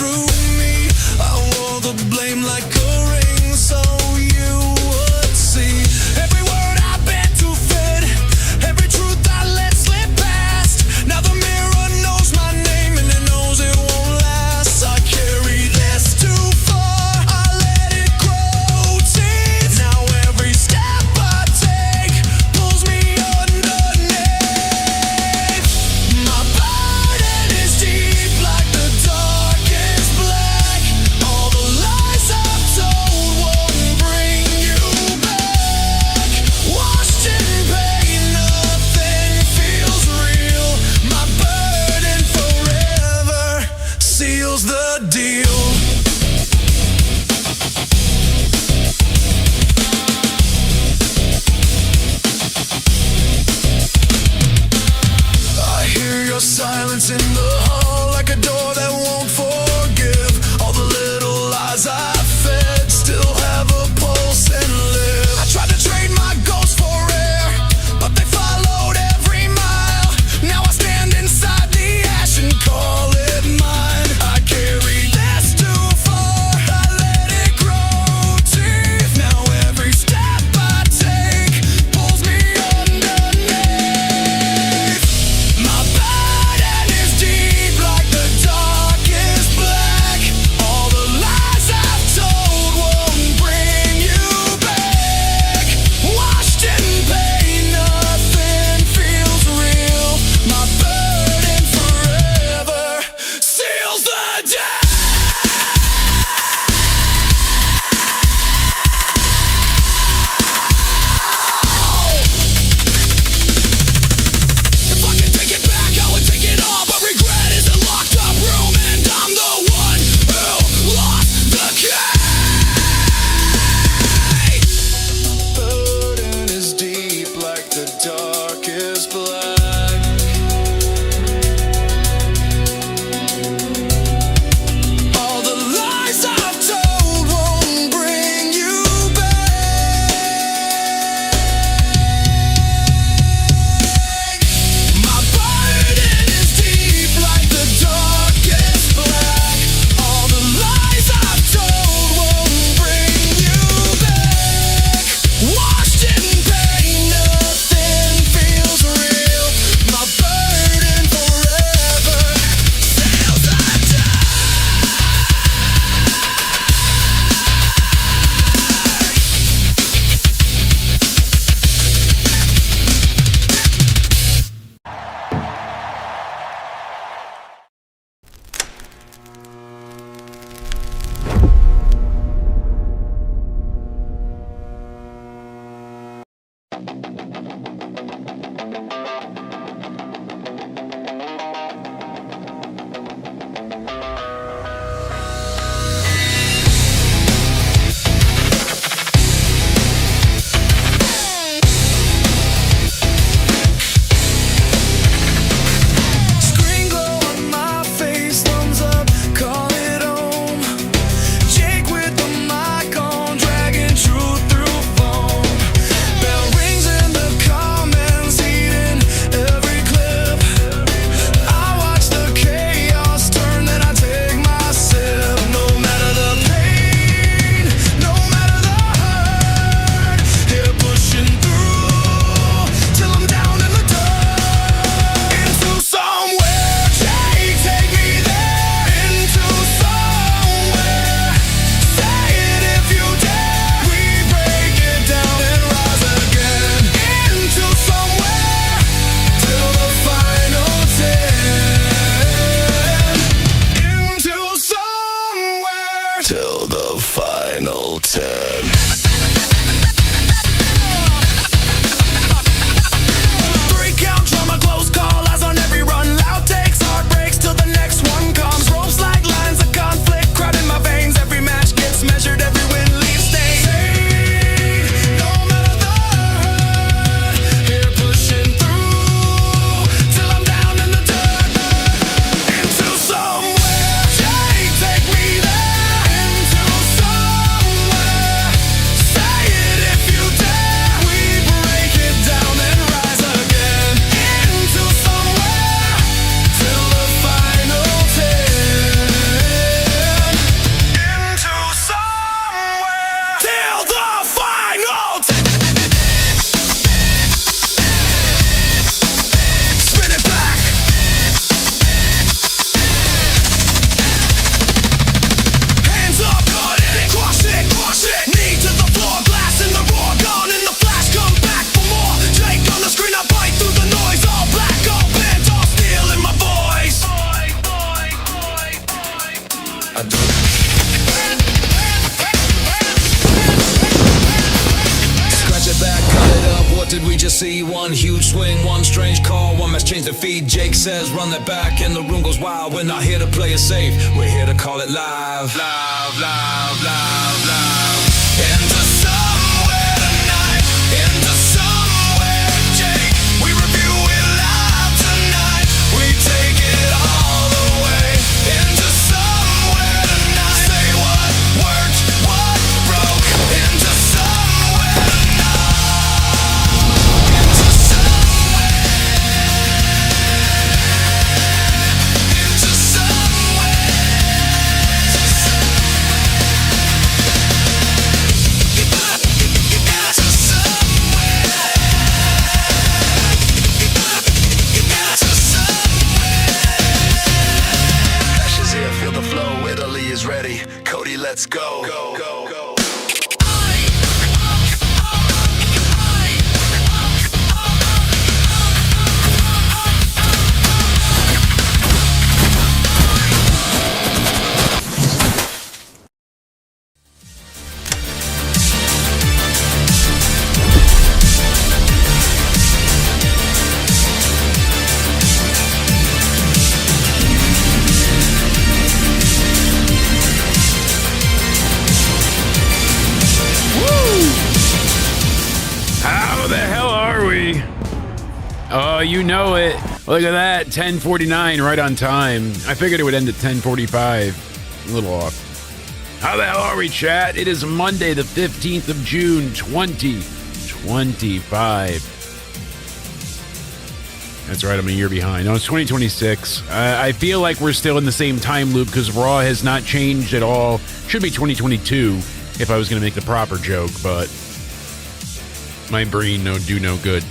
through me. I wore the blame like a ring so you would see. Every word I bent to fit, every truth I let slip past. Now the mirror knows my name and it knows it won't last. I carry this too far, I let it grow teeth. Now every step I take pulls me underneath. My burden is deep like the darkest black. All the lies I've told won't bring you back. Washed in pain, nothing feels real. My burden forever seals the deal. I hear your silence in the hall like a door that won't forgive. All the little lies I fed still have a pulse and live. I tried to trade my ghosts for air, but they followed every mile. Now I stand inside the ash and call it mine. I carry this too far, I let it grow teeth. Now every step I take pulls me underneath. My burden is deep like the darkest black. All the lies I've told won't bring you back. Washed in pain, nothing feels real. My burden forever seals the day. If I could take it back, I would take it all. But regret is a locked up room, and I'm the one who lost the key. Burden is deep like the darkest black. All the lies I've told won't bring you back. My burden is deep like the darkest black. All the lies I've told won't bring you back. Washed in pain, nothing feels real. My burden forever seals the day. Screen glow on my face, thumbs up, call it home. Jake with the mic on, dragging truth through phone. Bell rings in the comments, eating every clip. I watch the chaos turn, then I take my sip. No matter the pain, no matter the hurt, here pushing through till I'm down in the dirt. Into somewhere, Jake, take me there. Into somewhere, say it if you dare. We break it down and rise again. Into somewhere, till the final 10. Into somewhere, till the final 10. 3 count, drama, close call, eyes on every run. Loud takes, heartbreaks till the next one comes. Ropes like lines of conflict, crowd in my veins. Every match gets measured, every win leaves stains. No matter the hurt, here pushing through till I'm down in the dirt. Into somewhere, Jake, take me there. Into somewhere, Scratch it back, cut it up, what did we just see? One huge swing, one strange call, one match changed the feed. Jake says run that back and the room goes wild. We're not here to play it safe, we're here to call it live. Live, live, live, live. Into somewhere tonight, into somewhere, Jake. We review it live tonight, we take it all the way. Into somewhere tonight, say what worked, what broke. Into somewhere tonight, into somewhere, into somewhere, Pressure's here, feel the flow, Italy is ready. Cody, let's go. Go, go, go. How the hell are we? Oh, you know it. Look at that, 10:49, right on time. I figured it would end at 10:45. A little off. How the hell are we, chat? It is Monday, the 15th of June, 2025. That's right, I'm a year behind. No, it's 2026. I feel like we're still in the same time loop because Raw has not changed at all. Should be 2022 if I was going to make the proper joke, but my brain do no good.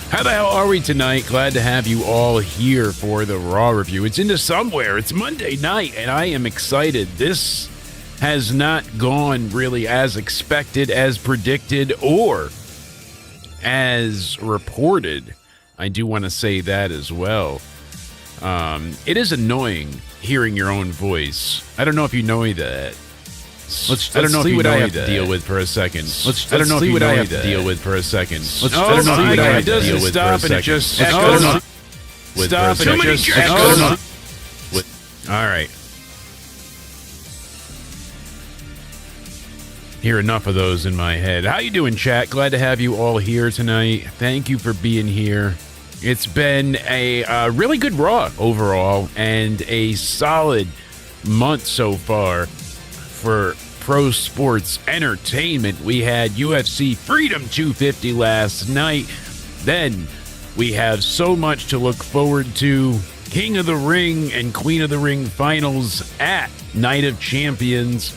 How the hell are we tonight? Glad to have you all here for the Raw review. It's IntoSomewhere. It's Monday night, and I am excited. This has not gone really as expected, as predicted, or as reported. I do want to say that as well. It is annoying hearing your own voice. I don't know if you know that. I don't know what I have to deal with for a second. I don't know what I have to deal with for a second. I don't know what I have to deal with for a second. Stop and it just all right. Hear enough of those in my head. How you doing, chat? Glad to have you all here tonight. Thank you for being here. It's been a really good Raw overall and a solid month so far for pro sports entertainment. We had UFC Freedom 250 last night. Then we have so much to look forward to. King of the Ring and Queen of the Ring finals at Night of Champions.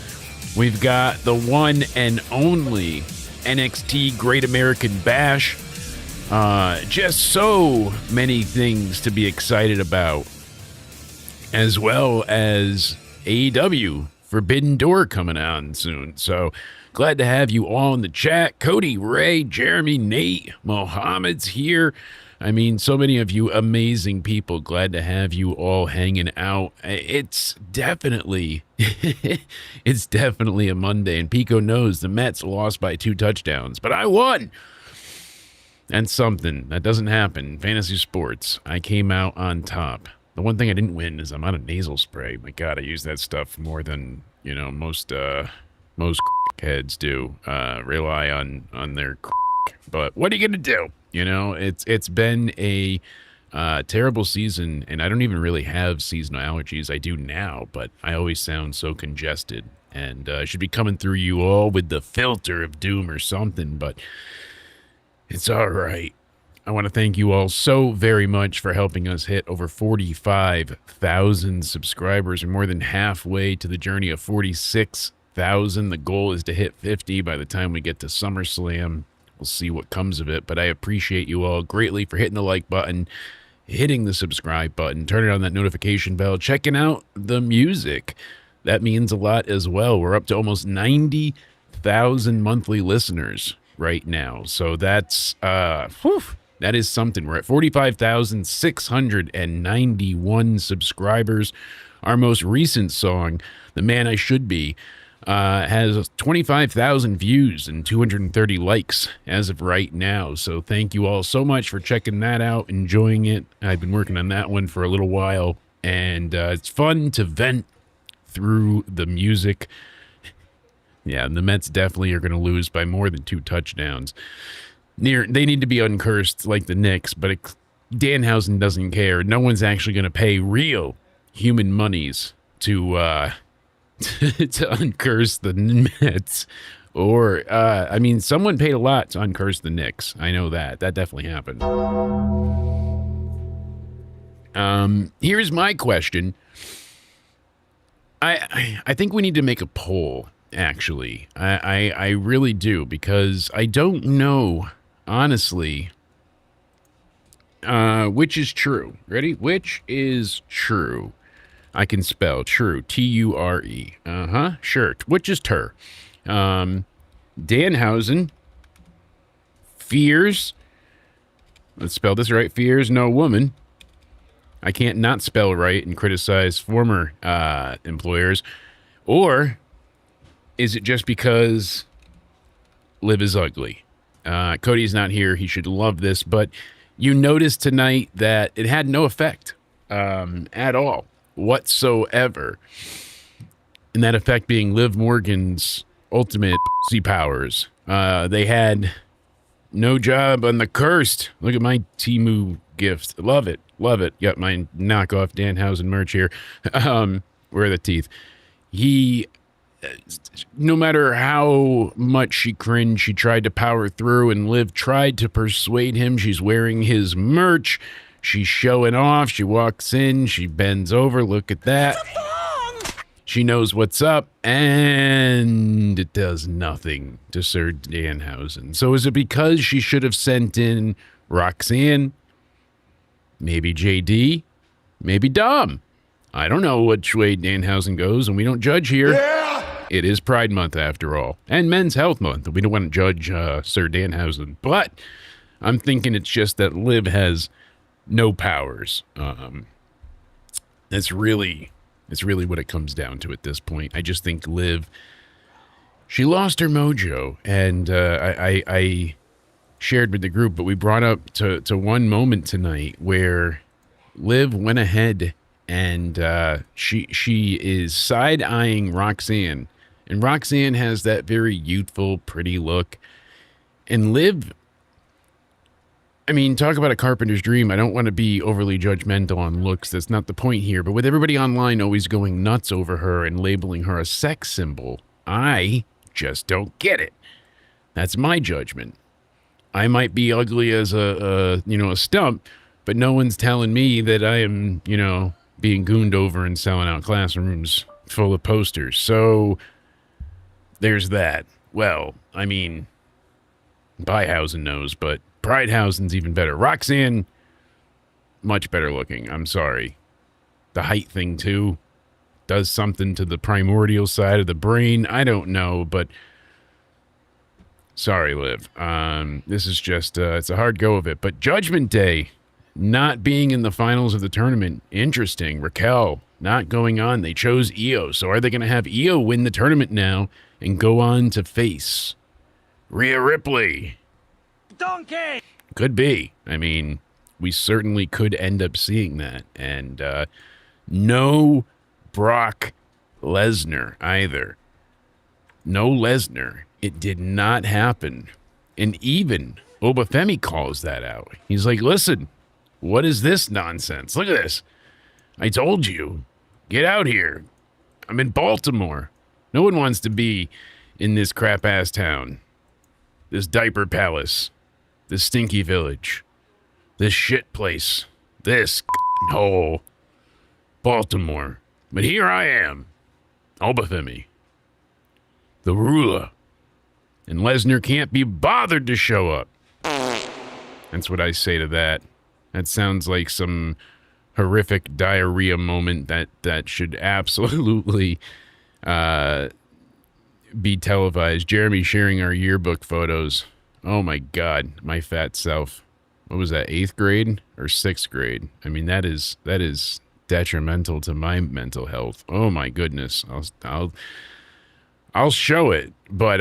We've got the one and only NXT Great American Bash. Just so many things to be excited about, as well as AEW Forbidden Door coming on soon. So glad to have you all in the chat. Cody, Ray, Jeremy, Nate, Mohammed's here. I mean, so many of you amazing people. Glad to have you all hanging out. It's definitely a Monday, and Pico knows the Mets lost by 2 touchdowns, but I won. And something that doesn't happen in fantasy sports. I came out on top. The one thing I didn't win is I'm out of nasal spray. My God, I use that stuff more than, most heads do. Rely on their but what are you gonna do? It's been a terrible season, and I don't even really have seasonal allergies. I do now, but I always sound so congested, and I should be coming through you all with the filter of doom or something, but it's all right. I want to thank you all so very much for helping us hit over 45,000 subscribers. We're more than halfway to the journey of 46,000. The goal is to hit 50 by the time we get to SummerSlam. We'll see what comes of it, but I appreciate you all greatly for hitting the like button, hitting the subscribe button, turning on that notification bell, checking out the music. That means a lot as well. We're up to almost 90,000 monthly listeners right now. So that's, that is something. We're at 45,691 subscribers. Our most recent song, The Man I Should Be, has 25,000 views and 230 likes as of right now. So thank you all so much for checking that out, enjoying it. I've been working on that one for a little while, and it's fun to vent through the music. Yeah, the Mets definitely are going to lose by more than 2 touchdowns. They need to be uncursed like the Knicks, but Danhausen doesn't care. No one's actually going to pay real human monies to to uncurse the Mets. Or, I mean, someone paid a lot to uncurse the Knicks. I know that. That definitely happened. Here's my question. I think we need to make a poll, actually. I really do, because I don't know, honestly, which is true. Ready? Which is true? I can spell true. T-U-R-E. Sure. Which is tur. Danhausen fears. Let's spell this right. Fears no woman. I can't not spell right and criticize former employers. Or is it just because Liv is ugly? Cody's not here. He should love this. But you noticed tonight that it had no effect at all whatsoever. And that effect being Liv Morgan's ultimate powers. They had no job on the cursed. Look at my Temu gift. Love it. Love it. Got my knockoff Danhausen merch here. Where are the teeth? He, no matter how much she cringed, she tried to power through, and Liv tried to persuade him. She's wearing his merch. She's showing off. She walks in. She bends over. Look at that. She knows what's up, and it does nothing to Sir Danhausen. So is it because she should have sent in Roxanne? Maybe JD? Maybe Dom? I don't know which way Danhausen goes, and we don't judge here. Yeah! It is Pride Month, after all, and Men's Health Month. We don't want to judge Sir Danhausen, but I'm thinking it's just that Liv has no powers. It's really what it comes down to at this point. I just think Liv, she lost her mojo, and I shared with the group, but we brought up to one moment tonight where Liv went ahead and she is side-eyeing Roxanne, and Roxanne has that very youthful, pretty look, and Liv, I mean, talk about a carpenter's dream. I don't want to be overly judgmental on looks. That's not the point here. But with everybody online always going nuts over her and labeling her a sex symbol, I just don't get it. That's my judgment. I might be ugly as a stump, but no one's telling me that I am, being gooned over and selling out classrooms full of posters. So there's that. Well, I mean, Beihausen knows, but Pridehausen's even better. Roxanne, much better looking. I'm sorry. The height thing, too, does something to the primordial side of the brain. I don't know, but sorry, Liv. This is just, it's a hard go of it. But Judgment Day not being in the finals of the tournament, interesting. Raquel not going on. They chose Io. So are they going to have Io win the tournament now and go on to face Rhea Ripley? Donkey! Could be. I mean, we certainly could end up seeing that. And no Brock Lesnar either. No Lesnar. It did not happen. And even Femi calls that out. He's like, listen, what is this nonsense? Look at this. I told you. Get out here. I'm in Baltimore. No one wants to be in this crap-ass town. This diaper palace. This stinky village. This shit place. This hole. Baltimore. But here I am. Femi. The ruler. And Lesnar can't be bothered to show up. That's what I say to that. That sounds like some horrific diarrhea moment that should absolutely be televised. Jeremy sharing our yearbook photos. Oh my God, my fat self. What was that, 8th grade or 6th grade? I mean, that is detrimental to my mental health. Oh my goodness. I'll show it, but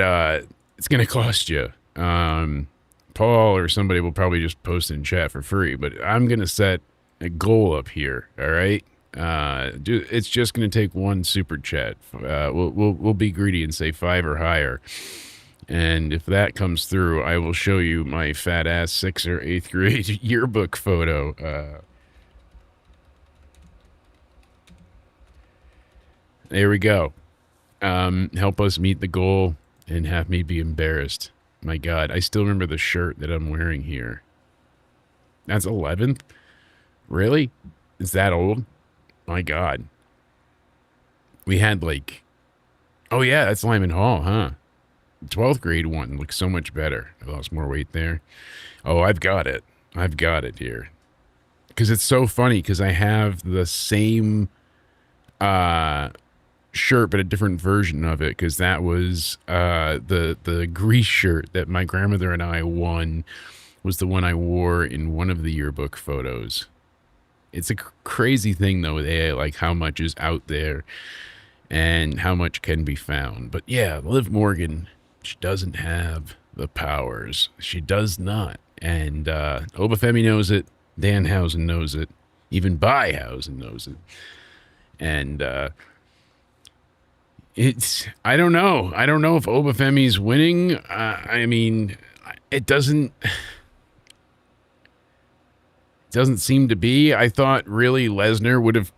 it's going to cost you. Paul or somebody will probably just post in chat for free, but I'm going to set a goal up here. All right. It's just going to take one super chat. We'll be greedy and say 5 or higher. And if that comes through, I will show you my fat ass 6th or 8th grade yearbook photo. There we go. Help us meet the goal and have me be embarrassed. My God, I still remember the shirt that I'm wearing here. That's 11th? Really? Is that old? My God. We had like... Oh yeah, that's Lyman Hall, huh? 12th grade one looks so much better. I lost more weight there. Oh, I've got it. I've got it here. Because it's so funny because I have the same shirt but a different version of it, because that was the Grease shirt that my grandmother and I won was the one I wore in one of the yearbook photos. It's a crazy thing though with AI, like how much is out there and how much can be found. But yeah, Liv Morgan, she doesn't have the powers. She does not. And Obafemi knows it. Danhausen knows it. Even Byhausen knows it. And I don't know. I don't know if Obafemi's winning. I mean, it doesn't seem to be. I thought really Lesnar would have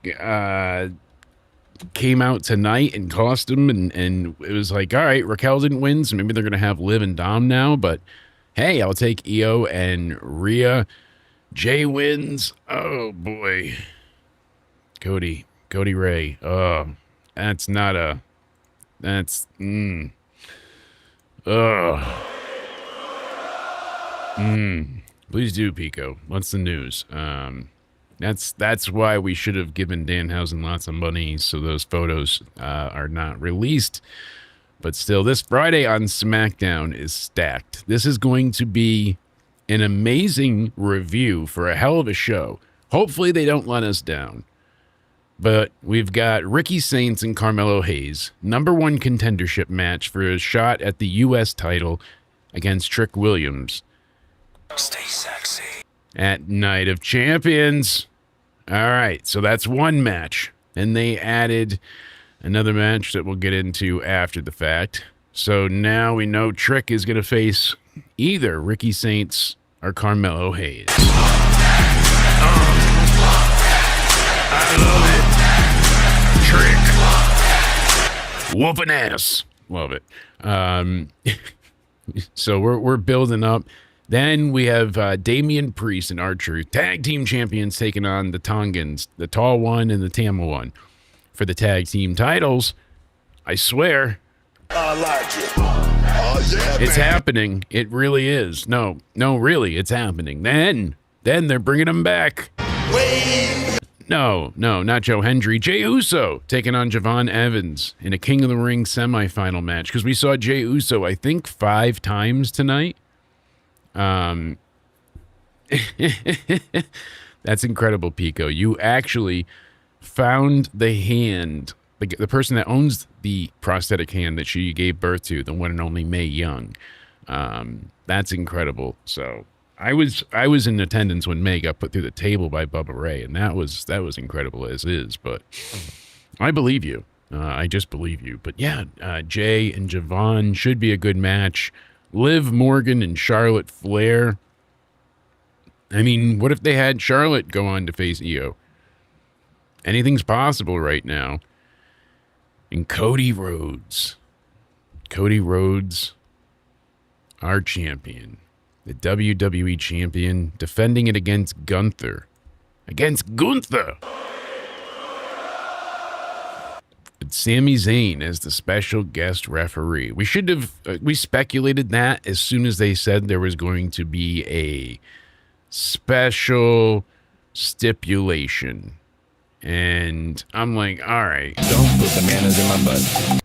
came out tonight and cost him, and it was like, all right, Raquel didn't win, so maybe they're going to have Liv and Dom now, but hey, I'll take Io and Rhea. Jay wins. Oh, boy. Cody Ray. Oh, that's not a... That's... Please do, Pico. What's the news? That's why we should have given Danhausen lots of money so those photos are not released. But still, this Friday on SmackDown is stacked. This is going to be an amazing review for a hell of a show. Hopefully they don't let us down. But we've got Ricky Saints and Carmelo Hayes, #1 contendership match for a shot at the U.S. title against Trick Williams. Stay sexy. At Night of Champions. All right, so that's one match. And they added another match that we'll get into after the fact. So now we know Trick is going to face either Ricky Saints or Carmelo Hayes. I love it. Trick. Whooping ass. Love it. So we're building up. Then we have Damian Priest and R-Truth, tag team champions, taking on the Tongans, the tall one and the Tama one, for the tag team titles. I swear. I like it. Oh, yeah, it's happening. It really is. No, really, it's happening. Then they're bringing them back. Wait. No, not Joe Hendry. Jey Uso taking on Javon Evans in a King of the Ring semifinal match, because we saw Jey Uso, I think, 5 times tonight. That's incredible, Pico. You actually found the hand, the person that owns the prosthetic hand that she gave birth to, the one and only Mae Young. That's incredible. So I was in attendance when Mae got put through the table by Bubba Ray, and that was incredible as is. But I believe you. I just believe you. But yeah, Jay and Javon should be a good match. Liv Morgan and Charlotte Flair. I mean, what if they had Charlotte go on to face Io? Anything's possible right now. And Cody Rhodes. Cody Rhodes, our champion. The WWE champion, defending it against Gunther. Against Gunther! But Sami Zayn as the special guest referee. We should have, we speculated that as soon as they said there was going to be a special stipulation. And I'm like, all right. Don't put bananas in my butt.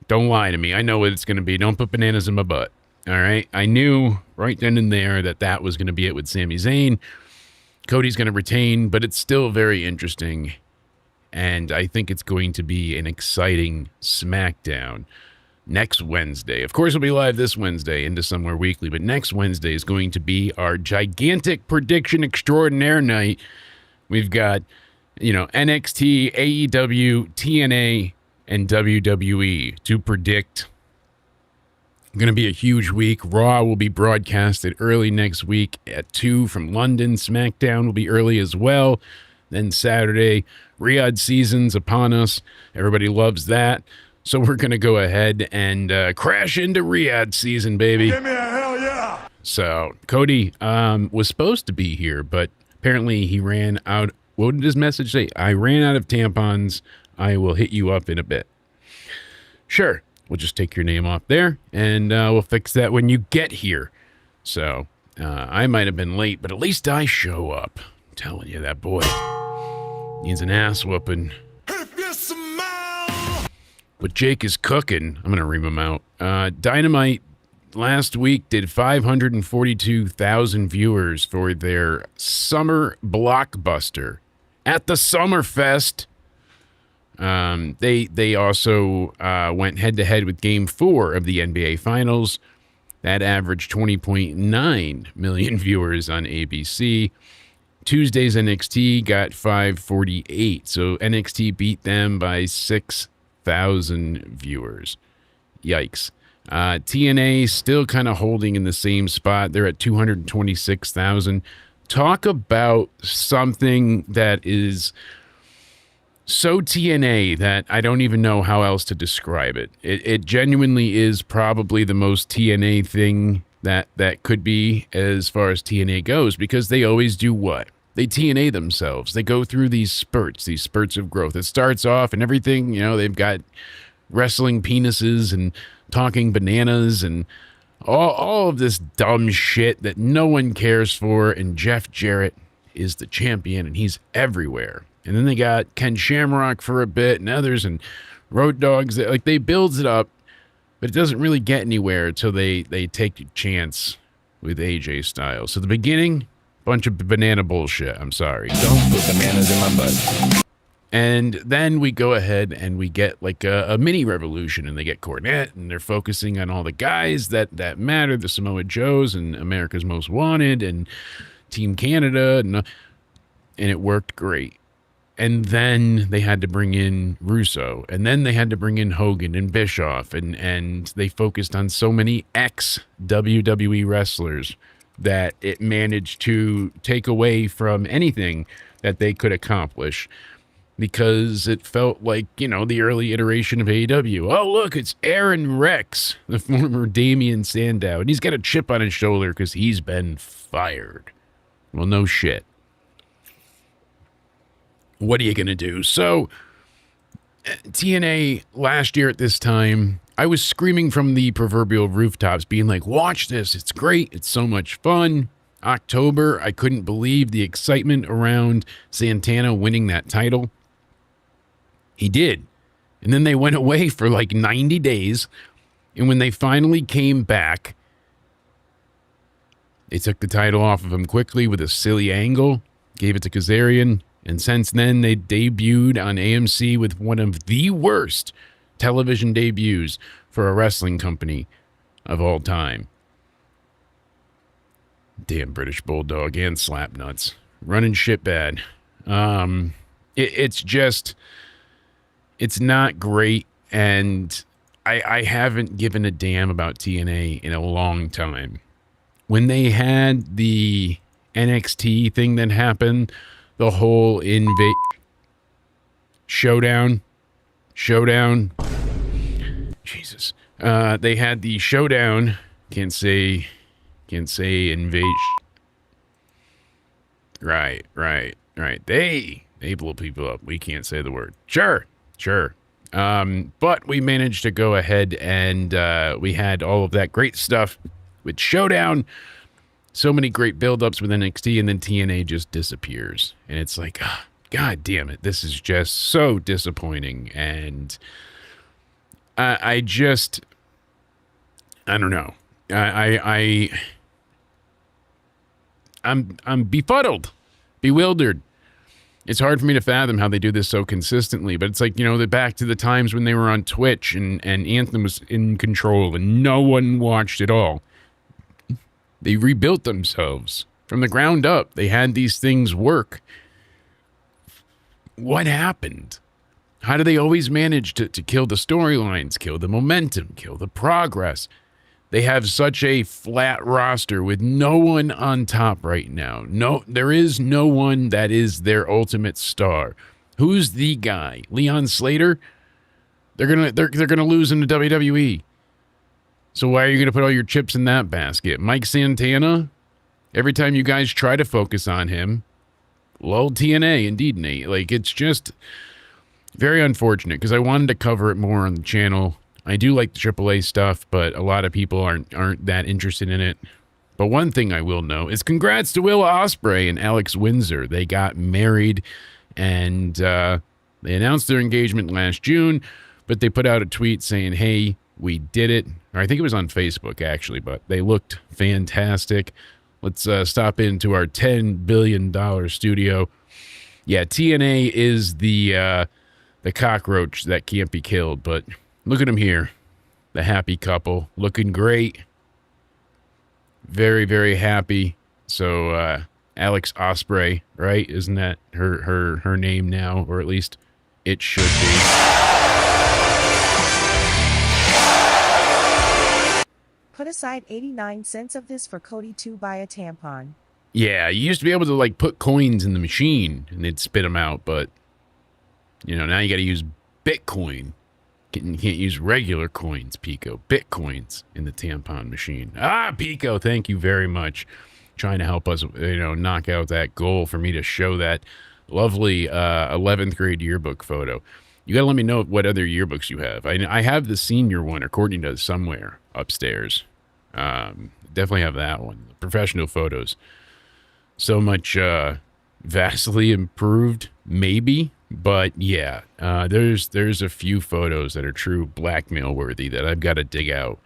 Don't lie to me. I know what it's going to be. Don't put bananas in my butt. All right. I knew right then and there that was going to be it with Sami Zayn. Cody's going to retain, but it's still very interesting. And I think it's going to be an exciting SmackDown next Wednesday. Of course, it'll be live this Wednesday into Somewhere Weekly, but next Wednesday is going to be our gigantic prediction extraordinaire night. We've got, NXT, AEW, TNA, and WWE to predict. Going to be a huge week. Raw will be broadcasted early next week at 2 from London. SmackDown will be early as well. Then Saturday, Riyadh season's upon us. Everybody loves that. So we're going to go ahead and crash into Riyadh season, baby. Give me a hell yeah! So Cody was supposed to be here, but apparently he ran out. What did his message say? I ran out of tampons. I will hit you up in a bit. Sure. We'll just take your name off there, and we'll fix that when you get here. So I might have been late, but at least I show up. I'm telling you, that boy needs an ass whooping. If you smell! But Jake is cooking. I'm going to ream him out. Dynamite last week did 542,000 viewers for their summer blockbuster at the Summerfest. They also went head-to-head with Game 4 of the NBA Finals. That averaged 20.9 million viewers on ABC. Tuesday's NXT got 548, so NXT beat them by 6,000 viewers. Yikes. TNA still kind of holding in the same spot. They're at 226,000. Talk about something that is so TNA that I don't even know how else to describe it. It genuinely is probably the most TNA thing that could be as far as TNA goes, because they always do what? They TNA themselves. They go through these spurts of growth. It starts off and everything, they've got wrestling penises and talking bananas and all of this dumb shit that no one cares for, and Jeff Jarrett is the champion and he's everywhere. And then they got Ken Shamrock for a bit and others and Road Dogs. They builds it up, but it doesn't really get anywhere until they take a chance with AJ Styles. So the beginning, bunch of banana bullshit. I'm sorry. Don't put bananas in my butt. And then we go ahead and we get like a mini revolution, and they get Cornette, and they're focusing on all the guys that matter, the Samoa Joes and America's Most Wanted and Team Canada, and it worked great. And then they had to bring in Russo, and then they had to bring in Hogan and Bischoff, and they focused on so many ex-WWE wrestlers that it managed to take away from anything that they could accomplish, because it felt like, the early iteration of AEW. Oh, look, it's Aaron Rex, the former Damian Sandow, and he's got a chip on his shoulder because he's been fired. Well, no shit. What are you going to do? So, TNA last year at this time, I was screaming from the proverbial rooftops, being like, watch this. It's great. It's so much fun. October, I couldn't believe the excitement around Santana winning that title. He did. And then they went away for like 90 days. And when they finally came back, they took the title off of him quickly with a silly angle, gave it to Kazarian. And since then, they debuted on AMC with one of the worst television debuts for a wrestling company of all time. Damn British Bulldog and Slapnuts. Running shit bad. It's not great, and I haven't given a damn about TNA in a long time. When they had the NXT thing that happened, the whole showdown. Jesus. They had the showdown. Can't say invasion. Right. They blow people up. We can't say the word. Sure. But we managed to go ahead and we had all of that great stuff with Showdown. So many great build-ups with NXT, and then TNA just disappears. And it's like, God damn it, this is just so disappointing. And I don't know. I'm befuddled, bewildered. It's hard for me to fathom how they do this so consistently, but it's like, back to the times when they were on Twitch and Anthem was in control and no one watched at all. They rebuilt themselves from the ground up. They had these things work. What happened? How do they always manage to kill the storylines, kill the momentum, kill the progress? They have such a flat roster with no one on top right now. No, there is no one that is their ultimate star. Who's the guy? Leon Slater? They're gonna lose in the WWE. So why are you gonna put all your chips in that basket? Mike Santana? Every time you guys try to focus on him, lull TNA, indeed, Nate. Like, it's just very unfortunate because I wanted to cover it more on the channel. I do like the AAA stuff, but a lot of people aren't that interested in it. But one thing I will know is congrats to Will Ospreay and Alex Windsor. They got married, and they announced their engagement last June, but they put out a tweet saying, hey, we did it. Or I think it was on Facebook, actually, but they looked fantastic. Let's stop into our $10 billion studio. Yeah, TNA is the cockroach that can't be killed, but look at them here. The happy couple. Looking great. Very, very happy. So, Alex Ospreay, right? Isn't that her name now? Or at least it should be. Put aside 89 cents of this for Cody to buy a tampon. Yeah, you used to be able to, like, put coins in the machine and they'd spit them out, but, now you got to use Bitcoin. You can't use regular coins, Pico. Bitcoins in the tampon machine. Pico, thank you very much. Trying to help us, knock out that goal for me to show that lovely 11th grade yearbook photo. You got to let me know what other yearbooks you have. I have the senior one, or Courtney does, somewhere upstairs. Definitely have that one. Professional photos. So much vastly improved, maybe. But yeah, there's a few photos that are true blackmail worthy that I've got to dig out.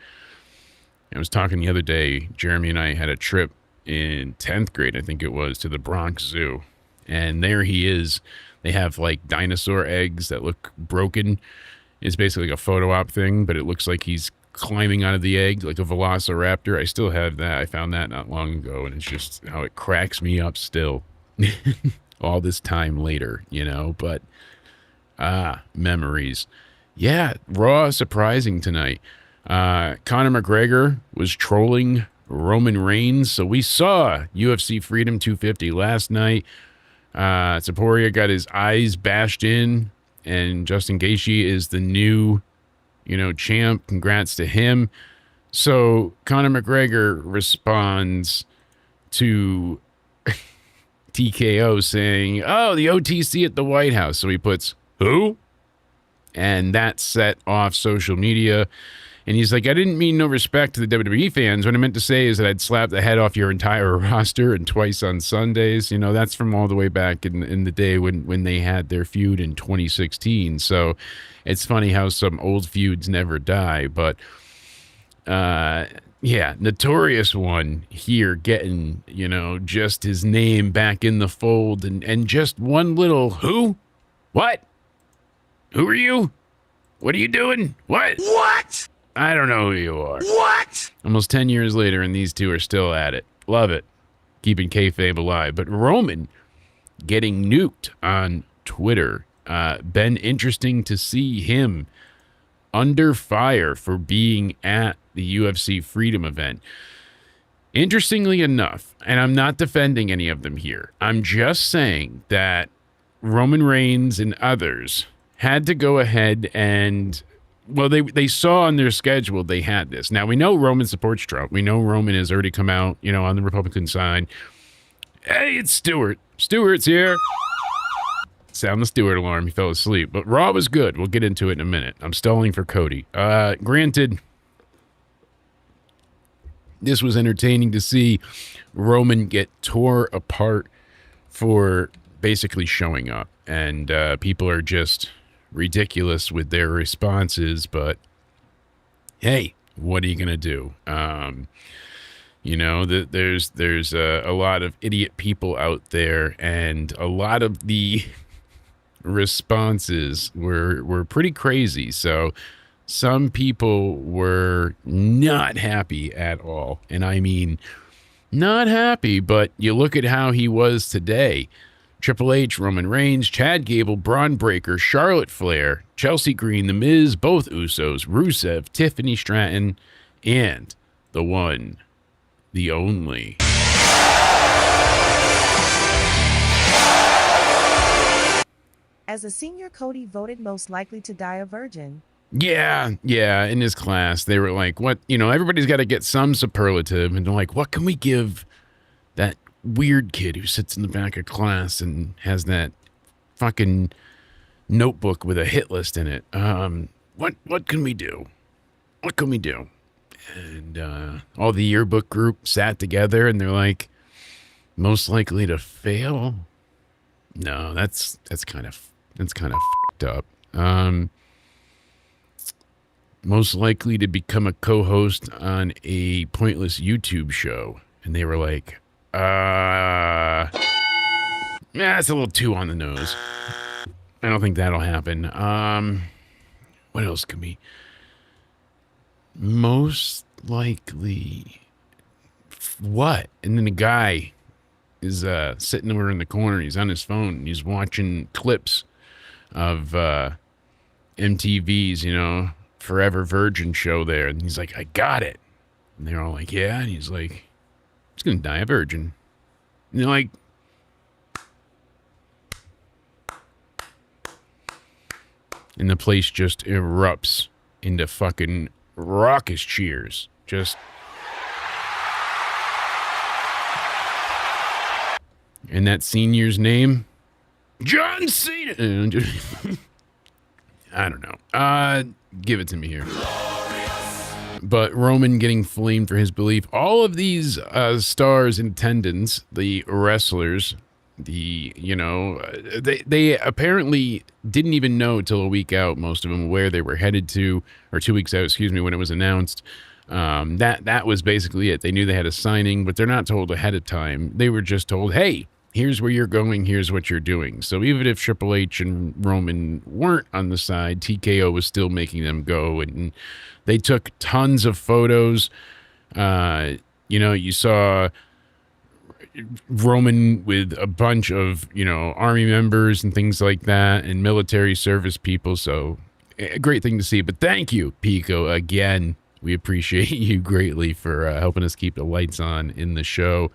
I was talking the other day, Jeremy and I had a trip in 10th grade, I think it was, to the Bronx Zoo. And there he is. They have like dinosaur eggs that look broken. It's basically like a photo op thing, but it looks like he's climbing out of the egg like a velociraptor. I still have that. I found that not long ago, and it's just how it cracks me up still. All this time later, but memories. Yeah, Raw surprising tonight. Conor McGregor was trolling Roman Reigns, so we saw UFC Freedom 250 last night. Taporia got his eyes bashed in, and Justin Gaethje is the new, champ. Congrats to him. So Conor McGregor responds to TKO saying, oh, the OTC at the White House. So he puts, who? And that set off social media. And he's like, I didn't mean no respect to the WWE fans. What I meant to say is that I'd slap the head off your entire roster and twice on Sundays. That's from all the way back in the day when they had their feud in 2016. So it's funny how some old feuds never die. But yeah, notorious one here getting, just his name back in the fold and just one little who? What? Who are you? What are you doing? What? What? I don't know who you are. What? Almost 10 years later, and these two are still at it. Love it. Keeping kayfabe alive. But Roman getting nuked on Twitter. Been interesting to see him under fire for being at the UFC Freedom event. Interestingly enough, and I'm not defending any of them here, I'm just saying that Roman Reigns and others had to go ahead and, well, they saw on their schedule they had this. Now, we know Roman supports Trump. We know Roman has already come out, on the Republican side. Hey, it's Stewart. Stewart's here. Sound the Stewart alarm. He fell asleep. But Raw was good. We'll get into it in a minute. I'm stalling for Cody. Granted, this was entertaining to see Roman get tore apart for basically showing up. And people are just ridiculous with their responses. But, hey, what are you going to do? You know, there's a lot of idiot people out there, and a lot of the responses were pretty crazy. So some people were not happy at all, and I mean not happy. But you look at how he was today. Triple H, Roman Reigns, Chad Gable, Braun Breaker, Charlotte Flair, Chelsea Green, The Miz, both Usos, Rusev, Tiffany Stratton, and the one, the only. As a senior, Cody voted most likely to die a virgin. Yeah, in his class, they were like, what, everybody's got to get some superlative, and they're like, what can we give that weird kid who sits in the back of class and has that fucking notebook with a hit list in it? What can we do? What can we do? And all the yearbook group sat together, and they're like, most likely to fail? No, that's kind of fucked up. Most likely to become a co-host on a pointless YouTube show. And they were like, yeah, it's a little too on the nose. I don't think that'll happen. What else can we? Most likely what? And then the guy is sitting over in the corner. He's on his phone. And he's watching clips of MTV's, Forever Virgin show there. And he's like, I got it. And they're all like, yeah. And he's like, he's going to die a virgin. And they're like, and the place just erupts into fucking raucous cheers. Just. And that senior's name? John Cena. I don't know. Give it to me here. But Roman getting flamed for his belief. All of these stars in attendance, the wrestlers, they apparently didn't even know till a week out, most of them, where they were headed to, or 2 weeks out, when it was announced. That was basically it. They knew they had a signing, but they're not told ahead of time. They were just told, hey, here's where you're going, here's what you're doing. So even if Triple H and Roman weren't on the side, TKO was still making them go, and they took tons of photos. You saw Roman with a bunch of, army members and things like that, and military service people. So a great thing to see. But thank you, Pico, again. We appreciate you greatly for helping us keep the lights on in the show.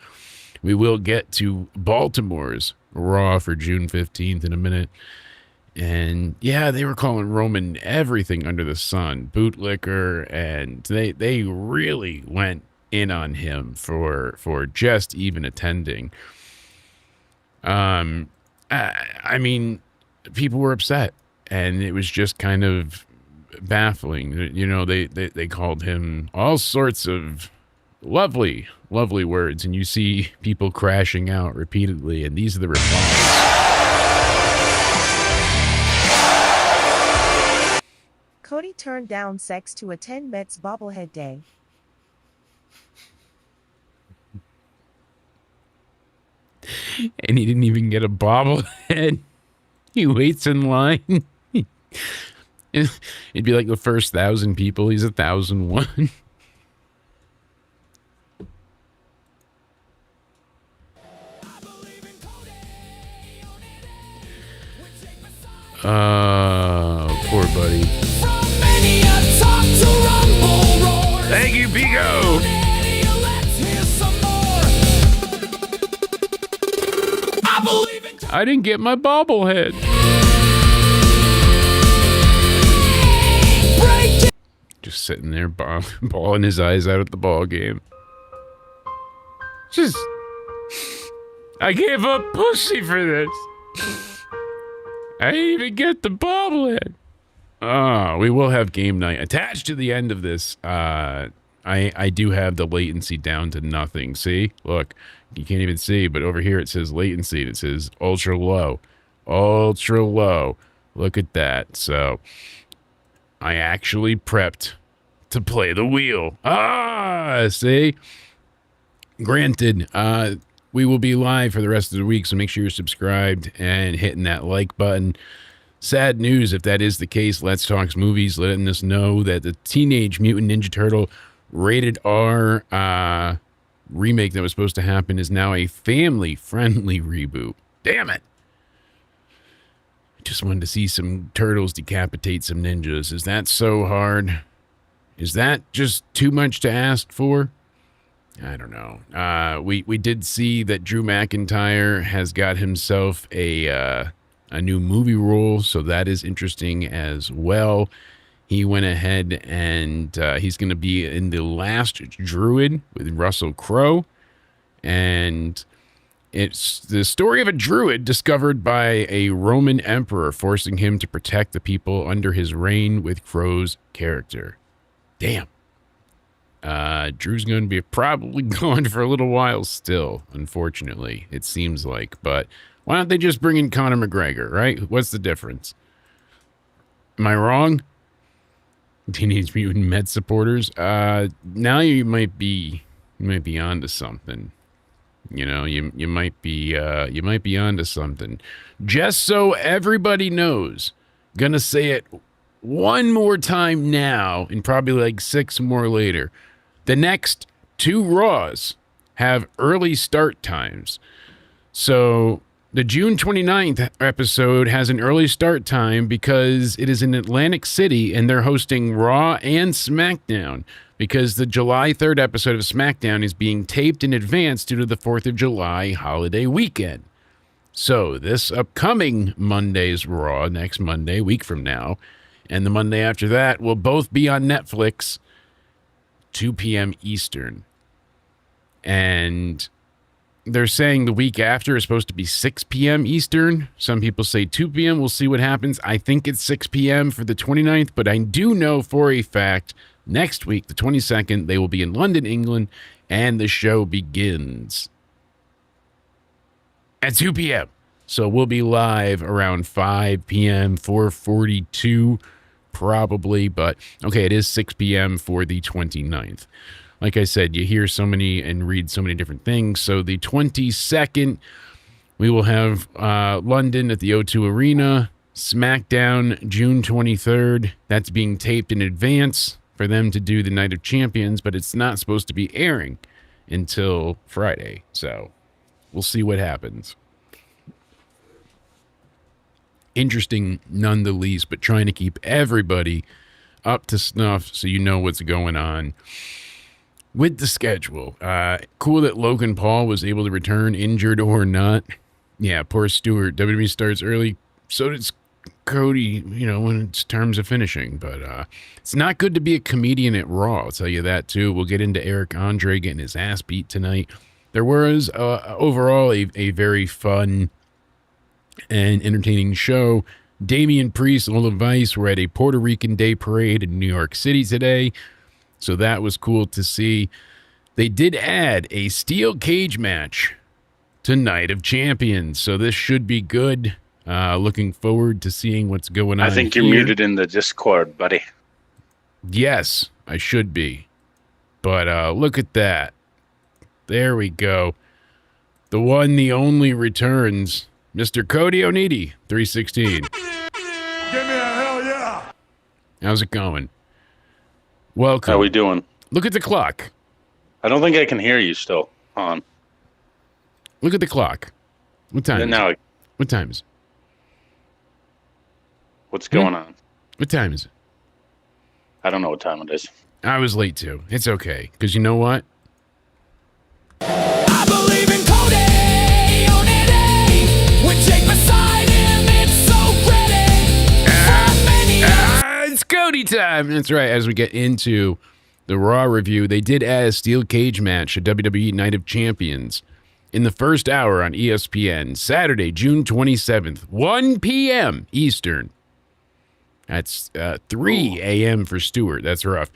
We will get to Baltimore's Raw for June 15th in a minute. And yeah, they were calling Roman everything under the sun, bootlicker, and they really went in on him for just even attending. I mean, people were upset, and it was just kind of baffling. They called him all sorts of lovely words, and you see people crashing out repeatedly, and these are the replies. Cody turned down sex to attend Mets bobblehead day. And he didn't even get a bobblehead. He waits in line. It'd be like the first 1,000 people. He's 1,001. Poor buddy. Thank you, Pico. I didn't get my bobblehead. Just sitting there, bawling his eyes out at the ball game. I gave up pussy for this. I didn't even get the bobblehead. We will have game night attached to the end of this. I do have the latency down to nothing. See, look, you can't even see, but over here it says latency. And it says ultra low. Look at that. So I actually prepped to play the wheel. See, Granted, we will be live for the rest of the week, so make sure you're subscribed and hitting that like button. Sad news, if that is the case, Let's Talk's Movies letting us know that the Teenage Mutant Ninja Turtle rated R remake that was supposed to happen is now a family-friendly reboot. Damn it. I just wanted to see some turtles decapitate some ninjas. Is that so hard? Is that just too much to ask for? I don't know. We did see that Drew McIntyre has got himself a new movie role, so that is interesting as well. He went ahead and he's going to be in The Last Druid with Russell Crowe, and it's the story of a druid discovered by a Roman emperor, forcing him to protect the people under his reign with Crowe's character. Damn. Drew's going to be probably gone for a little while still, unfortunately, it seems like. But why don't they just bring in Conor McGregor, right? What's the difference? Am I wrong? Teenage Mutant Met supporters. Now you might be onto something. You know, you might be onto something. Just so everybody knows, gonna say it one more time now, and probably like 6 more later. The next 2 Raws have early start times. So the June 29th episode has an early start time because it is in Atlantic City and they're hosting Raw and SmackDown because the July 3rd episode of SmackDown is being taped in advance due to the 4th of July holiday weekend. So this upcoming Monday's Raw, next Monday, week from now, and the Monday after that will both be on Netflix, 2 p.m. Eastern. And they're saying the week after is supposed to be 6 p.m. Eastern. Some people say 2 p.m. We'll see what happens. I think it's 6 p.m. for the 29th, but I do know for a fact next week, the 22nd, they will be in London, England, and the show begins at 2 p.m. So we'll be live around 5 p.m., 4:42 probably, but okay, it is 6 p.m. for the 29th. Like I said, you hear so many and read so many different things. So the 22nd, we will have London at the O2 Arena, SmackDown June 23rd. That's being taped in advance for them to do the Night of Champions, but it's not supposed to be airing until Friday. So we'll see what happens. Interesting none the least, but trying to keep everybody up to snuff so you know what's going on with the schedule. Cool that Logan Paul was able to return, injured or not. Yeah, poor Stewart. WWE starts early. So does Cody, you know, when it's terms of finishing. But it's not good to be a comedian at Raw, I'll tell you that, too. We'll get into Eric Andre getting his ass beat tonight. There was overall a very fun and entertaining show. Damian Priest and Old Vice were at a Puerto Rican Day Parade in New York City today, so that was cool to see. They did add a steel cage match to Night of Champions, so this should be good. Looking forward to seeing what's going on. I think you're muted in the Discord, buddy. Yes, I should be. But look at that. There we go. The one, the only returns. Mr. Cody Onidi, 316. Give me a hell yeah! How's it going? Welcome. How we doing? Look at the clock. I don't think I can hear you still. On. Look at the clock. What time is Now, it? What time is it? what's going on? What time is it? I don't know what time it is. I was late too. It's okay. Because you know what? I believe in Cody Onidi. With Jake beside him, it's so pretty. It's Cody time. That's right. As we get into the Raw review, they did add a steel cage match at WWE Night of Champions in the first hour on ESPN, Saturday, June 27th, 1 p.m. Eastern. That's 3 a.m. for Stewart. That's rough.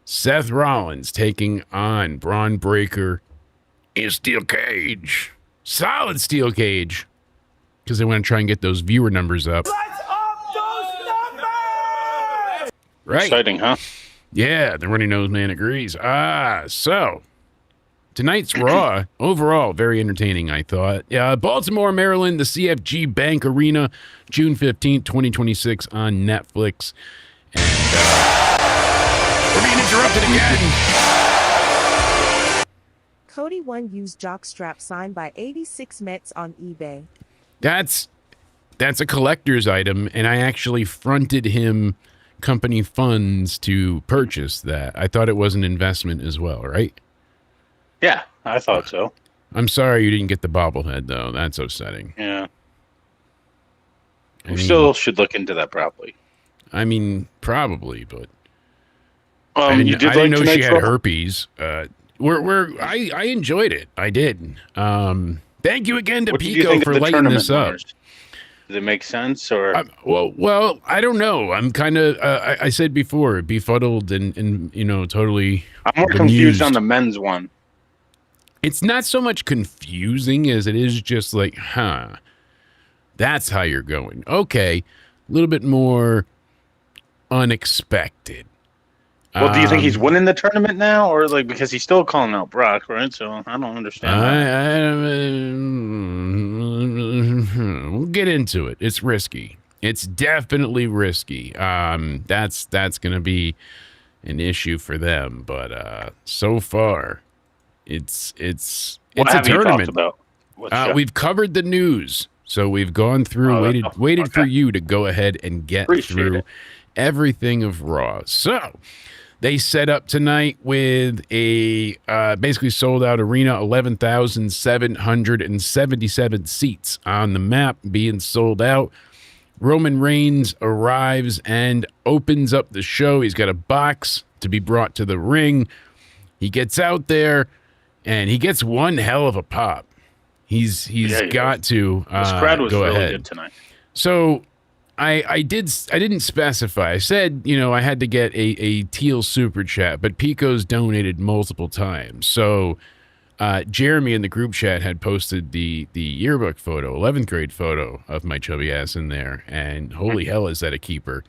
Seth Rollins taking on Braun Breaker in a steel cage. Solid steel cage. Because they want to try and get those viewer numbers up. Let's up those numbers! Right. Exciting, huh? Yeah, the runny nose man agrees. So tonight's Raw, overall, very entertaining, I thought. Baltimore, Maryland, the CFG Bank Arena, June 15th, 2026 on Netflix. And we're being interrupted again. Cody won used jockstrap signed by 86 Mets on eBay. That's a collector's item, and I actually fronted him company funds to purchase that. I thought it was an investment as well, right? Yeah, I thought so. I'm sorry you didn't get the bobblehead, though. That's upsetting. Yeah. I We mean, still should look into that properly. I mean, probably, but I You didn't, did I didn't like know she tonight's had Raw? herpes. I enjoyed it. I did. Thank you again to What did you Pico think for of the lighting tournament this up. winners? Does it make sense, or Well, I don't know. I'm kind of, I said before, befuddled and totally. I'm more confused on the men's one. It's not so much confusing as it is just like, that's how you're going. Okay, a little bit more unexpected. Well, do you think he's winning the tournament now, or like because he's still calling out Brock, right? So I don't understand. We'll get into it. It's risky. It's definitely risky. That's going to be an issue for them. But so far, it's what a have you tournament. talked about? We've covered the news, so we've gone through, waited for you to go ahead and get through everything of Raw. So they set up tonight with a basically sold out arena, 11,777 seats on the map being sold out. Roman Reigns arrives and opens up the show. He's got a box to be brought to the ring. He gets out there and he gets one hell of a pop. He's got to this crowd was go really ahead. good tonight. So I didn't specify. I said, I had to get a teal super chat, but Pico's donated multiple times. So Jeremy in the group chat had posted the yearbook photo, 11th grade photo of my chubby ass in there, and holy hell, is that a keeper.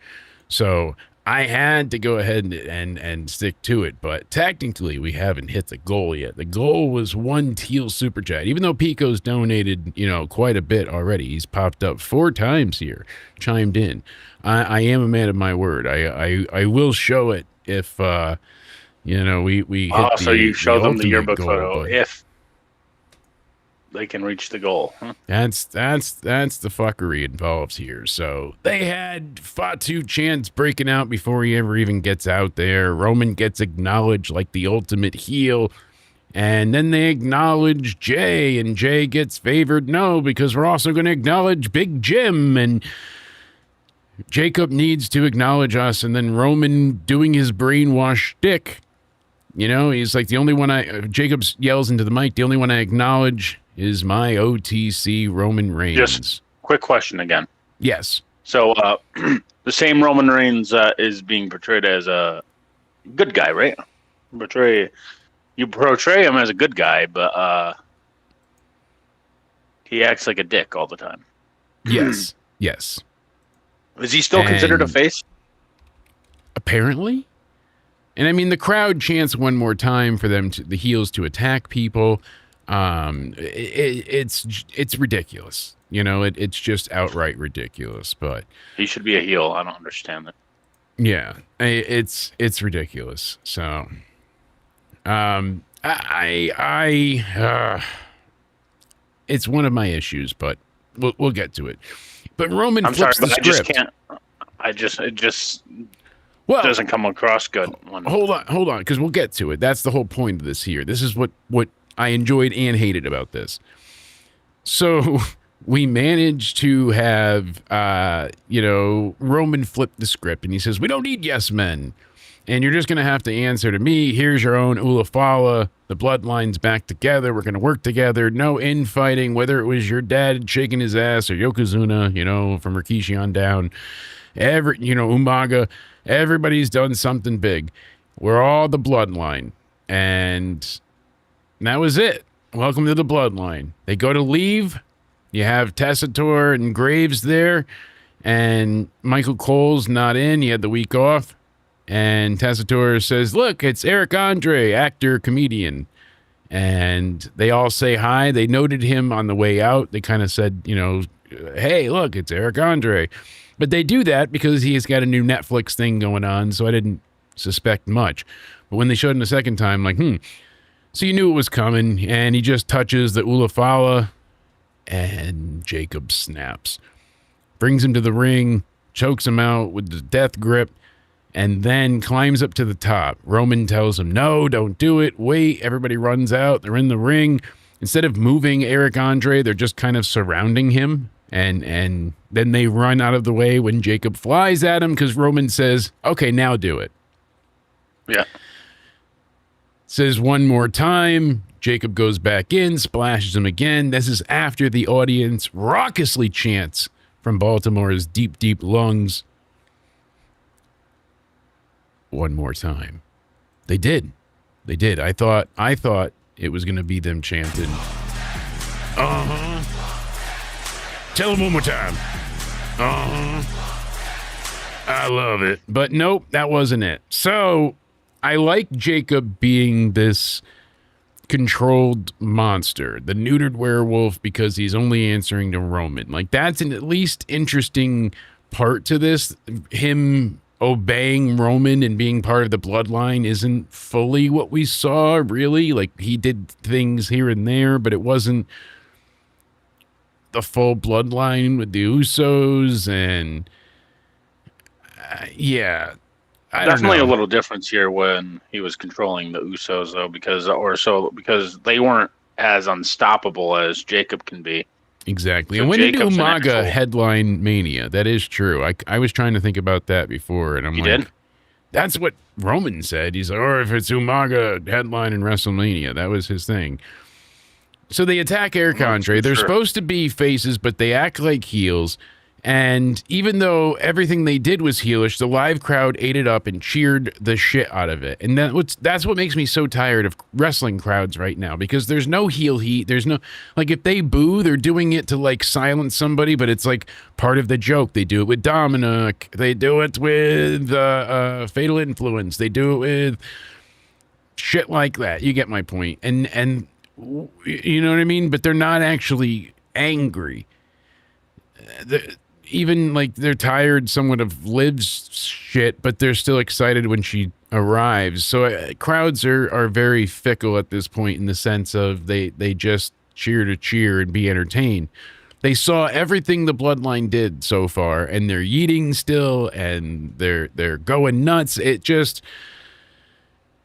So I had to go ahead and stick to it, but technically we haven't hit the goal yet. The goal was one teal super chat, even though Pico's donated, quite a bit already. He's popped up 4 times here, chimed in. I am a man of my word. I will show it if, we hit So you show them the ultimate yearbook goal, photo but if they can reach the goal. Huh? That's the fuckery involved here. So they had Fatu chants breaking out before he ever even gets out there. Roman gets acknowledged like the ultimate heel. And then they acknowledge Jay, and Jay gets favored no, because we're also going to acknowledge Big Jim, and Jacob needs to acknowledge us. And then Roman doing his brainwash shtick. He's like, the only one Jacob yells into the mic, the only one I acknowledge is my OTC Roman Reigns. Just quick question again. Yes. So the same Roman Reigns is being portrayed as a good guy, right? You portray him as a good guy, but he acts like a dick all the time. Yes. Yes. Is he still considered a face? Apparently. And I mean, the crowd chants one more time for the heels to attack people. It's ridiculous. It's just outright ridiculous. But he should be a heel. I don't understand that. Yeah, it's ridiculous. So, it's one of my issues, but we'll get to it. But Roman flips the script. It just doesn't come across good. Hold on, because we'll get to it. That's the whole point of this here. This is what I enjoyed and hated about this. So we managed to have, Roman flip the script, and he says, we don't need yes men, and you're just going to have to answer to me. Here's your own Ulafala. The bloodline's back together. We're going to work together. No infighting, whether it was your dad shaking his ass or Yokozuna, from Rikishi on down. Umaga. Everybody's done something big. We're all the bloodline. And that was it. Welcome to the bloodline. They go to leave. You have Tessitore and Graves there. And Michael Cole's not in. He had the week off. And Tessitore says, look, it's Eric Andre, actor, comedian. And they all say hi. They noted him on the way out. They kind of said, hey, look, it's Eric Andre. But they do that because he's got a new Netflix thing going on, so I didn't suspect much. But when they showed him the second time, like, So you knew it was coming, and he just touches the Ulafala, and Jacob snaps. Brings him to the ring, chokes him out with the death grip, and then climbs up to the top. Roman tells him, no, don't do it. Wait. Everybody runs out. They're in the ring. Instead of moving Eric Andre, they're just kind of surrounding him. And then they run out of the way when Jacob flies at him because Roman says, okay, now do it. Yeah. Says one more time. Jacob goes back in, splashes him again. This is after the audience raucously chants from Baltimore's deep, deep lungs. One more time. They did. I thought it was going to be them chanting. Tell them one more time. I love it. But nope, that wasn't it. So I like Jacob being this controlled monster, the neutered werewolf, because he's only answering to Roman. Like, that's an at least interesting part to this. Him obeying Roman and being part of the bloodline isn't fully what we saw, really. Like, he did things here and there, but it wasn't the full bloodline with the Usos. And yeah, I definitely don't know. a little difference here when he was controlling the Usos, though, because they weren't as unstoppable as Jacob can be. Exactly. So And when Jacob's did an Umaga actual- headline Mania? That is true. I was trying to think about that before, and I'm He like, did? that's what Roman said. He's like, or if it's Umaga headline in WrestleMania, that was his thing. So they attack Eric I'm not Andre. too They're sure. supposed to be faces, but they act like heels. And even though everything they did was heelish, the live crowd ate it up and cheered the shit out of it. And that's what makes me so tired of wrestling crowds right now, because there's no heel heat. There's no, like, if they boo, they're doing it to, like, silence somebody, but it's like part of the joke. They do it with Dominik. They do it with Fatal Influence. They do it with shit like that. You get my point. And you know what I mean? But they're not actually angry. Even like they're tired somewhat of Liv's shit, but they're still excited when she arrives. So crowds are very fickle at this point, in the sense of they just cheer to cheer and be entertained. They saw everything the bloodline did so far, and they're yeeting still, and they're going nuts. It just,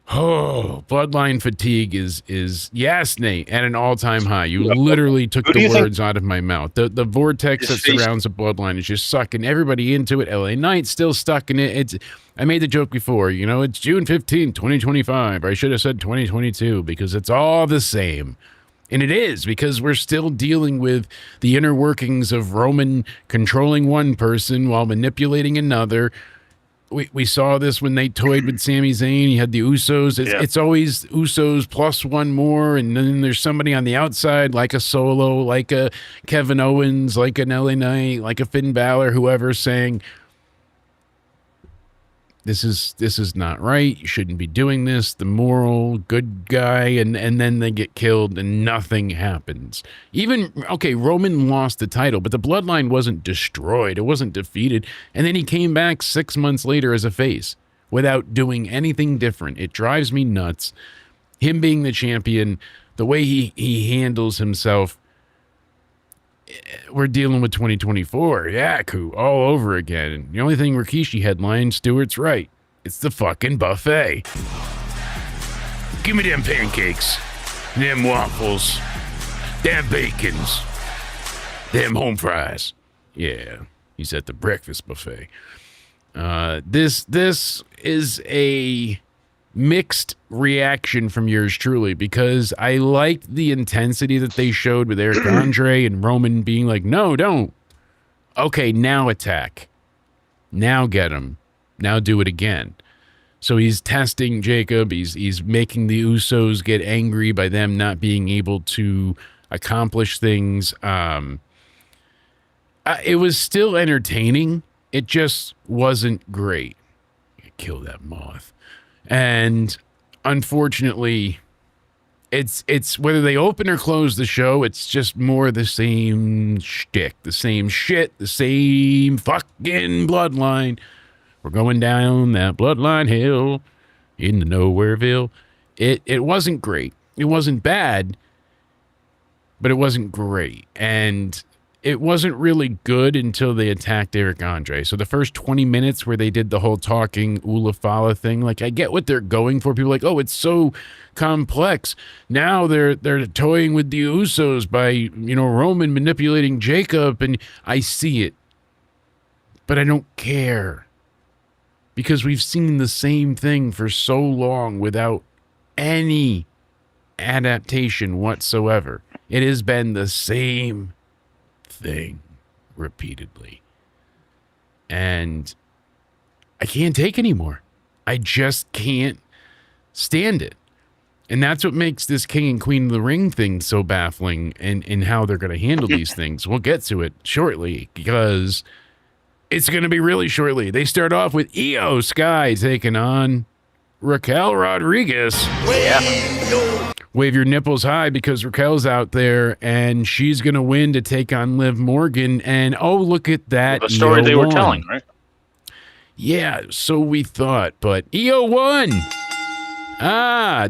bloodline fatigue is yes, Nate, at an all-time high. You literally took Who do the you think- words out of my mouth. The vortex that His face- surrounds the bloodline is just sucking everybody into it. LA Knight's still stuck in it. I made the joke before, it's June 15, 2025. Or I should have said 2022, because it's all the same. And it is, because we're still dealing with the inner workings of Roman controlling one person while manipulating another. We saw this when they toyed with Sami Zayn. You had the Usos. It's always Usos plus one more, and then there's somebody on the outside, like a Solo, like a Kevin Owens, like an LA Knight, like a Finn Balor, whoever, saying, this is not right. You shouldn't be doing this. The moral good guy, and then they get killed and nothing happens. Roman lost the title, but the bloodline wasn't destroyed. It wasn't defeated. And then he came back 6 months later as a face without doing anything different. It drives me nuts. Him being the champion, the way he handles himself. We're dealing with 2024. Yeah, cool. All over again. And the only thing Rikishi headlined, Stewart's right. It's the fucking buffet. Give me them pancakes, them waffles, them bacons, them home fries. Yeah, he's at the breakfast buffet. This is a mixed reaction from yours truly, because I liked the intensity that they showed with Eric Andre and Roman being like, no, don't. Okay, now attack. Now get him. Now do it again. So he's testing Jacob. He's making the Usos get angry by them not being able to accomplish things. It was still entertaining. It just wasn't great. Kill that moth. And unfortunately, it's whether they open or close the show, it's just more the same shtick, the same shit, the same fucking bloodline. We're going down that bloodline hill into Nowhereville. It wasn't great. It wasn't bad, but it wasn't great. And it wasn't really good until they attacked Eric Andre. So the first 20 minutes where they did the whole talking Ula Fala thing, like I get what they're going for. People are like, oh, it's so complex. Now they're toying with the Usos by, Roman manipulating Jacob, and I see it. But I don't care. Because we've seen the same thing for so long without any adaptation whatsoever. It has been the same thing repeatedly. And I can't take anymore. I just can't stand it. And that's what makes this King and Queen of the Ring thing so baffling in how they're going to handle these things. We'll get to it shortly because it's going to be really shortly. They start off with Io Sky taking on Raquel Rodriguez. Wave your nipples high because Raquel's out there and she's going to win to take on Liv Morgan. And oh, look at that. The story they were telling, right? Yeah, so we thought, but Io won.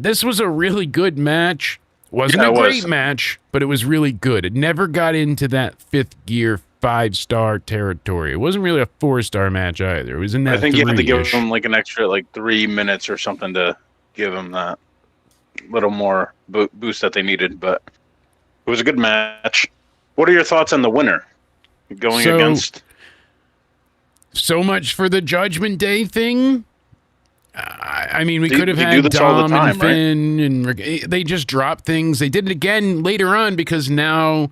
This was a really good match. Wasn't a great match, but it was really good. It never got into that fifth gear 5-star territory. It wasn't really a 4-star match either. It was in that. I think you had to give them like an extra 3 minutes or something to give them that little more boost that they needed, but it was a good match. What are your thoughts on the winner going against? So much for the Judgment Day thing. I mean, we could have had Dom and Finn, and they just dropped things. They did it again later on because now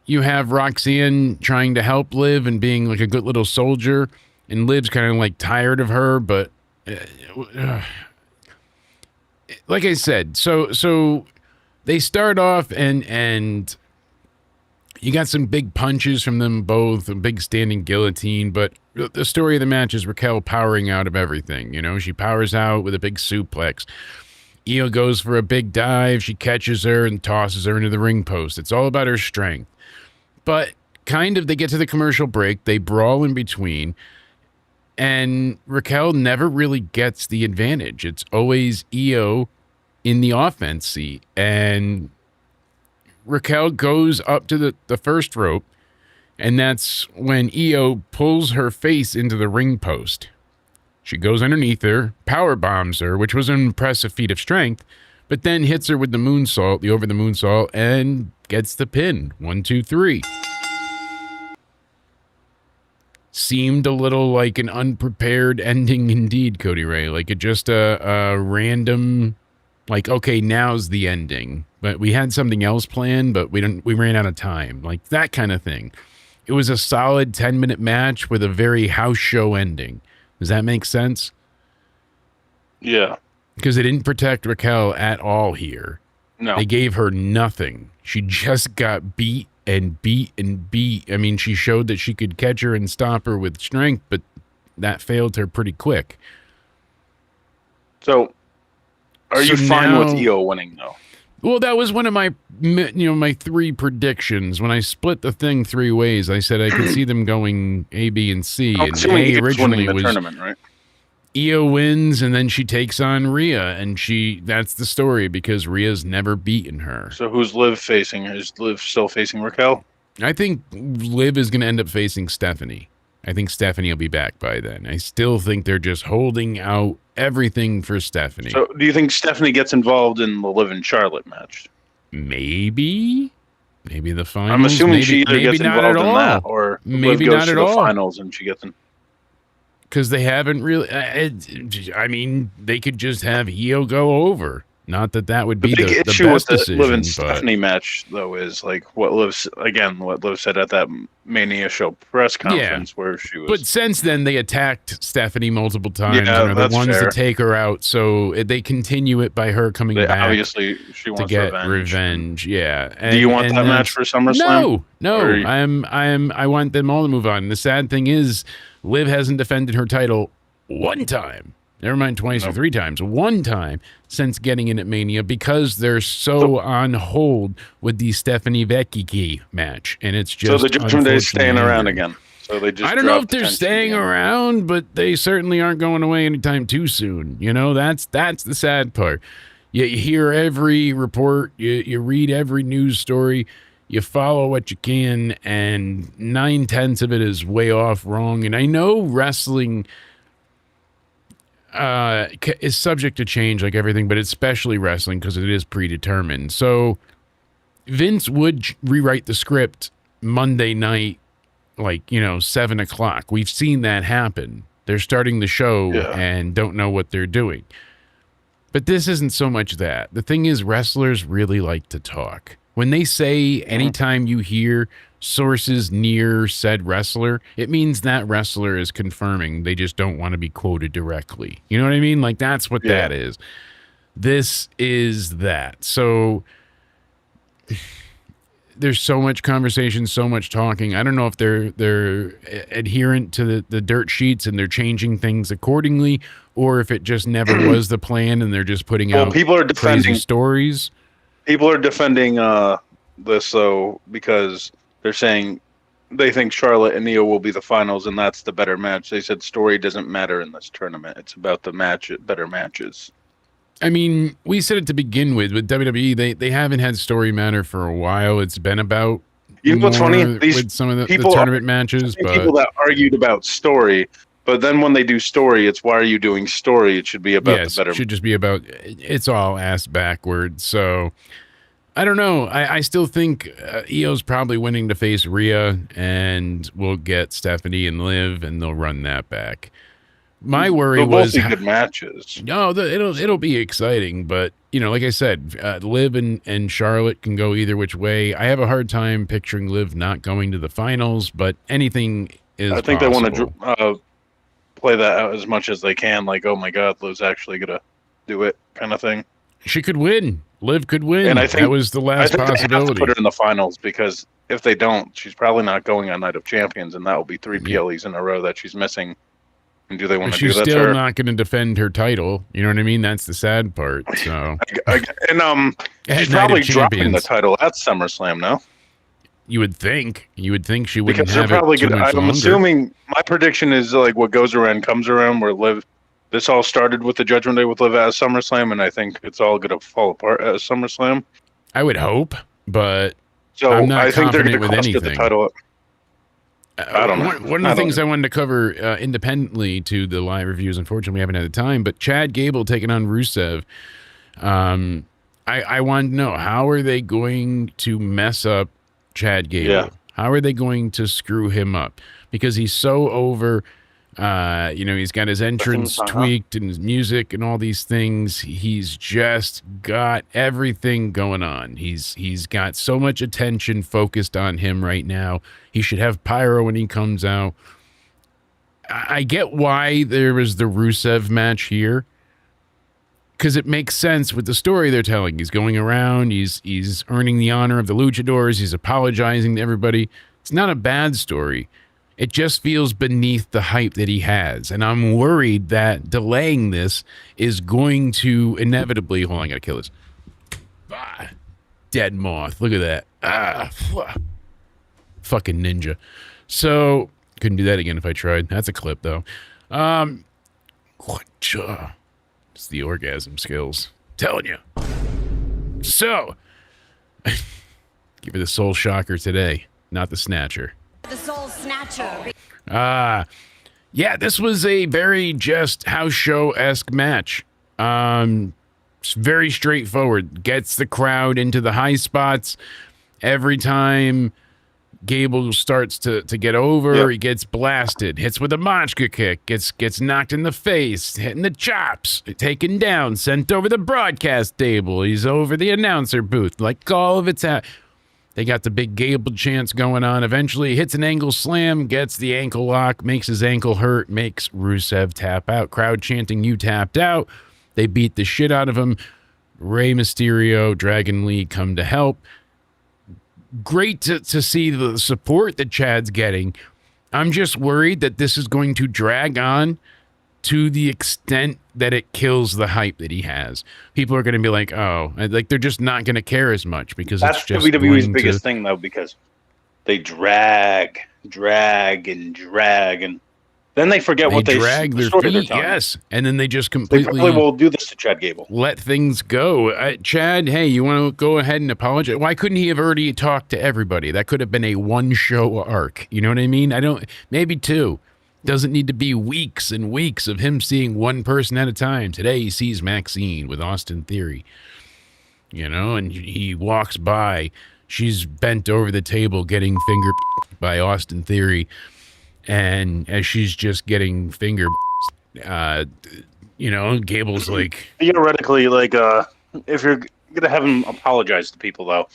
you have Roxanne trying to help Liv and being like a good little soldier, and Liv's kind of like tired of her, but like I said, so they start off and you got some big punches from them both, a big standing guillotine, but the story of the match is Raquel powering out of everything. She powers out with a big suplex. Io goes for a big dive. She catches her and tosses her into the ring post. It's all about her strength. But they get to the commercial break. They brawl in between. And Raquel never really gets the advantage. It's always Io in the offense seat. And Raquel goes up to the first rope. And that's when Io pulls her face into the ring post. She goes underneath her, power bombs her, which was an impressive feat of strength, but then hits her with the moonsault, the over the moonsault, and gets the pin. 1, 2, 3. Seemed a little like an unprepared ending indeed, Cody Ray. Like it just a random, like, okay, now's the ending. But we had something else planned, but we ran out of time. Like that kind of thing. It was a solid 10-minute match with a very house show ending. Does that make sense? Yeah. Because they didn't protect Raquel at all here. No. They gave her nothing. She just got beat and beat and beat. I mean, she showed that she could catch her and stop her with strength, but that failed her pretty quick. So, are you fine with Io winning, though? Well, that was one of my, my 3 predictions. When I split the thing 3 ways, I said I could see them going A, B, and C. And A originally was tournament, right? Io wins, and then she takes on Rhea, and that's the story because Rhea's never beaten her. So who's Liv facing? Is Liv still facing Raquel? I think Liv is going to end up facing Stephanie. I think Stephanie will be back by then. I still think they're just holding out everything for Stephanie. So do you think Stephanie gets involved in the Liv and Charlotte match? Maybe the finals. I'm assuming she either gets involved in that or maybe not at all. The finals and she gets in. Because they haven't really. I mean, they could just have Io go over. Not that would be the issue best with the Liv and Stephanie match, though, is like what Liv said at that Mania show press conference where she was. But since then, they attacked Stephanie multiple times and are the ones to take her out. So they continue it by her coming back. Obviously, she wants to get revenge. Yeah. And, do you want that match for SummerSlam? No. I want them all to move on. And the sad thing is, Liv hasn't defended her title one time. Never mind twice or 3 times. 1 time since getting in at Mania because they're so on hold with the Stephanie Becky match, and it's just so the Judgment Day is staying around again. So they just I don't know if they're staying around, but they certainly aren't going away anytime too soon. You know, that's the sad part. You hear every report, you read every news story, you follow what you can, and 9/10 of it is way off wrong. And I know wrestling is subject to change like everything, but especially wrestling because it is predetermined. So Vince would rewrite the script Monday night, 7 o'clock. We've seen that happen. They're starting the show and don't know what they're doing. But this isn't so much that. The thing is, wrestlers really like to talk. When they say anytime you hear sources near said wrestler, it means that wrestler is confirming. They just don't want to be quoted directly. You know what I mean? Like, that's what that is. This is that. So there's so much conversation, so much talking. I don't know if they're adherent to the dirt sheets and they're changing things accordingly, or if it just never was the plan and they're just putting out people are defending crazy stories. People are defending this though because they're saying they think Charlotte and Io will be the finals, and that's the better match. They said story doesn't matter in this tournament; it's about the better matches. I mean, we said it to begin with WWE. They haven't had story matter for a while. It's been about what's funny? With some of the tournament matches, but people that argued about story. But then when they do story, it's why are you doing story? It should be about the better. It should just be about. It's all ass backwards. So I don't know. I still think Io's probably winning to face Rhea, and we'll get Stephanie and Liv, and they'll run that back. My worry was good matches. No, it'll be exciting, but like I said, Liv and Charlotte can go either which way. I have a hard time picturing Liv not going to the finals, but anything is. I think possible. They want to play that out as much as they can. Like, oh my God, Liv's actually gonna do it, kind of thing. She could win. Liv could win. And I think that was the last possibility. They have to put her in the finals because if they don't, she's probably not going on Night of Champions, and that will be 3 PLEs in a row that she's missing. And do they want to do that to her? She's still not going to defend her title. You know what I mean? That's the sad part. So, she's probably dropping the title at SummerSlam now. You would think. You would think she wouldn't because they're probably going to. I'm assuming my prediction is like what goes around comes around. Where Liv, this all started with the Judgment Day with Liv at SummerSlam, and I think it's all going to fall apart at SummerSlam. I would hope, but so I'm not I think they're confident going to with cost her anything. the title. I don't know. One of the things I wanted to cover independently to the live reviews, unfortunately, we haven't had the time, but Chad Gable taking on Rusev. I wanted to know, how are they going to mess up Chad Gable? Yeah. How are they going to screw him up? Because he's so over. He's got his entrance tweaked and his music and all these things. He's just got everything going on. He's got so much attention focused on him right now. He should have pyro when he comes out. I get why there was the Rusev match here, because it makes sense with the story they're telling. He's going around. He's earning the honor of the luchadors. He's apologizing to everybody. It's not a bad story. It just feels beneath the hype that he has. And I'm worried that delaying this is going to inevitably... Hold on, I gotta kill this. Dead moth. Look at that. Fucking ninja. So, couldn't do that again if I tried. That's a clip, though. It's the orgasm skills. Telling you. So, give her the soul shocker today, not the snatcher. The soul snatcher. Yeah, this was a very just house show-esque match. It's very straightforward. Gets the crowd into the high spots. Every time Gable starts to get over, he gets blasted. Hits with a Machka kick. Gets knocked in the face. Hitting the chops. Taken down. Sent over the broadcast table. He's over the announcer booth. Like all of it's at... They got the big Gable chants going on. Eventually, he hits an angle slam, gets the ankle lock, makes his ankle hurt, makes Rusev tap out. Crowd chanting, "You tapped out." They beat the shit out of him. Rey Mysterio, Dragon Lee come to help. Great to see the support that Chad's getting. I'm just worried that this is going to drag on to the extent that it kills the hype that he has. People are going to be like, oh, like they're just not going to care as much because That's it's just WWE's going biggest thing, though, because they drag, and then they forget what they drag their story they're feet, telling. yes, and then they just They completely probably will do this to Chad Gable. let things go. Chad, hey, you want to go ahead and apologize? Why couldn't he have already talked to everybody? That could have been a one-show arc. You know what I mean? Maybe two. Doesn't need to be weeks and weeks of him seeing one person at a time. Today he sees Maxine with Austin Theory, you know, and he walks by. She's bent over the table getting fingered by Austin Theory. And as she's just getting fingered, you know, Gable's like... Theoretically, like, if you're going to have him apologize to people, though,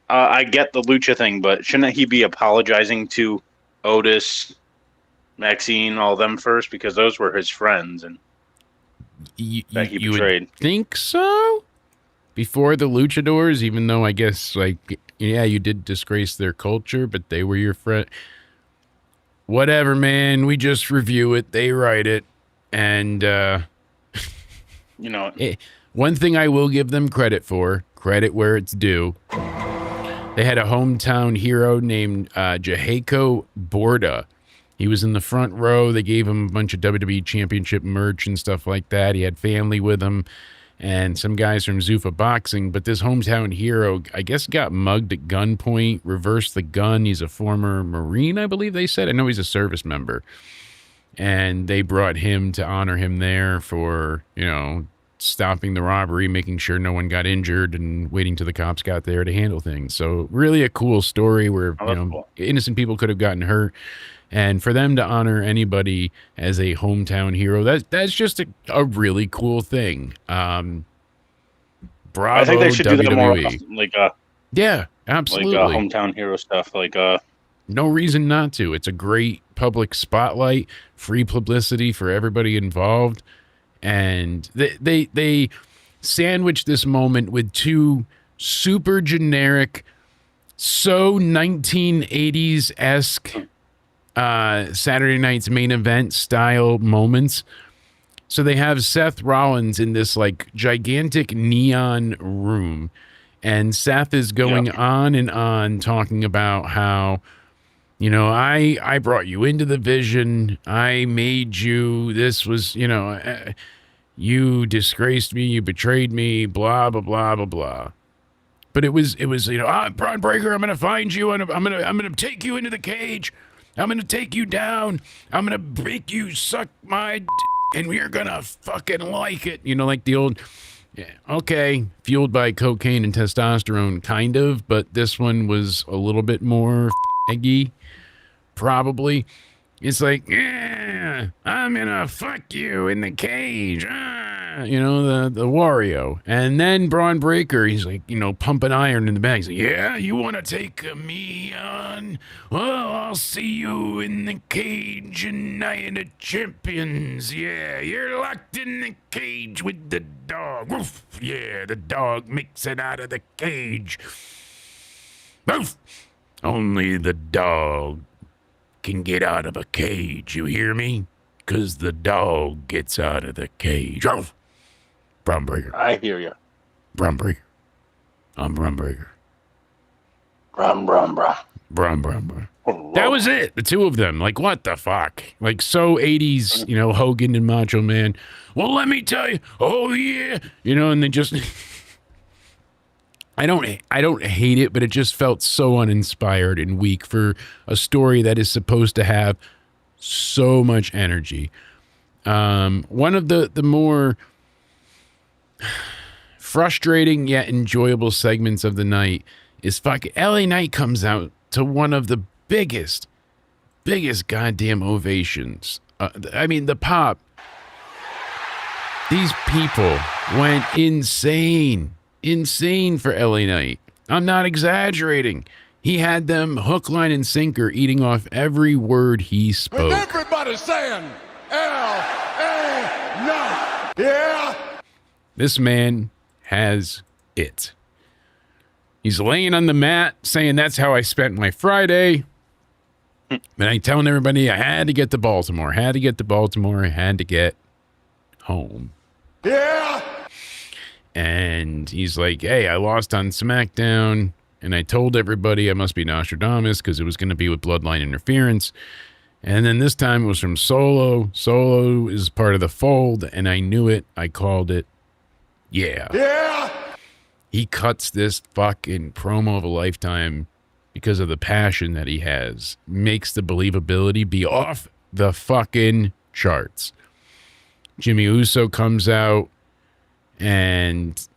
I get the Lucha thing, but shouldn't he be apologizing to Otis, Maxine, all of them first, because those were his friends and that he betrayed. Would think so? Before the luchadors, even though I guess, like, yeah, you did disgrace their culture, but they were your friend. Whatever, man. We just review it. They write it. And, you know, one thing I will give them credit for, credit where it's due. They had a hometown hero named Jaheko Borda. He was in the front row. They gave him a bunch of WWE Championship merch and stuff like that. He had family with him and some guys from Zuffa Boxing. But this hometown hero, I guess, got mugged at gunpoint, reversed the gun. He's a former Marine, I believe they said. I know he's a service member. And they brought him to honor him there for, you know, stopping the robbery, making sure no one got injured, and waiting till the cops got there to handle things. So really a cool story where, you know, cool. Innocent people could have gotten hurt. And for them to honor anybody as a hometown hero, that's just a really cool thing. Bravo, I think they should WWE. do that more often, like yeah, absolutely, like hometown hero stuff. Like no reason not to. It's a great public spotlight, free publicity for everybody involved, and they sandwich this moment with two super generic, so 1980s-esque. Saturday night's main event style moments. So they have Seth Rollins in this like gigantic neon room, and Seth is going on and on talking about how, you know, I brought you into the vision. I made you. This was, you know, you disgraced me. You betrayed me. Blah blah blah blah blah. But it was you know, Braun Breaker, I'm gonna find you and I'm gonna take you into the cage. I'm going to take you down. I'm going to make you suck my and we're going to fucking like it. You know, like the old, yeah, okay, fueled by cocaine and testosterone, kind of, but this one was a little bit more eggy, probably. It's like, yeah, I'm going to fuck you in the cage. You know, the Wario. And then Braun Breaker, he's like, you know, pumping iron in the bag. He's like, yeah, you want to take me on? Well, I'll see you in the cage and Night of Champions. Yeah, you're locked in the cage with the dog. Woof. Yeah, the dog makes it out of the cage. Woof. Only the dog can get out of a cage, you hear me? 'Cause the dog gets out of the cage. Woof. Braun Breaker. I hear you. Braun Breaker. I'm Braun Breaker. Braun. Braun. That was it. The two of them. Like, what the fuck? Like, so 80s, you know, Hogan and Macho Man. Well, let me tell you. Oh, yeah. You know, and they just... I don't hate it, but it just felt so uninspired and weak for a story that is supposed to have so much energy. One of the more frustrating yet enjoyable segments of the night is LA Knight comes out to one of the biggest goddamn ovations. I mean, the pop. These people went insane for LA Knight. I'm not exaggerating. He had them hook, line, and sinker eating off every word he spoke. And everybody saying, L-A Knight, yeah. This man has it. He's laying on the mat saying, that's how I spent my Friday. And I telling everybody I had to get to Baltimore, had to get home. Yeah. And he's like, hey, I lost on SmackDown. And I told everybody I must be Nostradamus because it was going to be with bloodline interference. And then this time it was from Solo. Solo is part of the fold, and I knew it. I called it. Yeah. Yeah. He cuts this fucking promo of a lifetime because of the passion that he has. Makes the believability be off the fucking charts. Jimmy Uso comes out and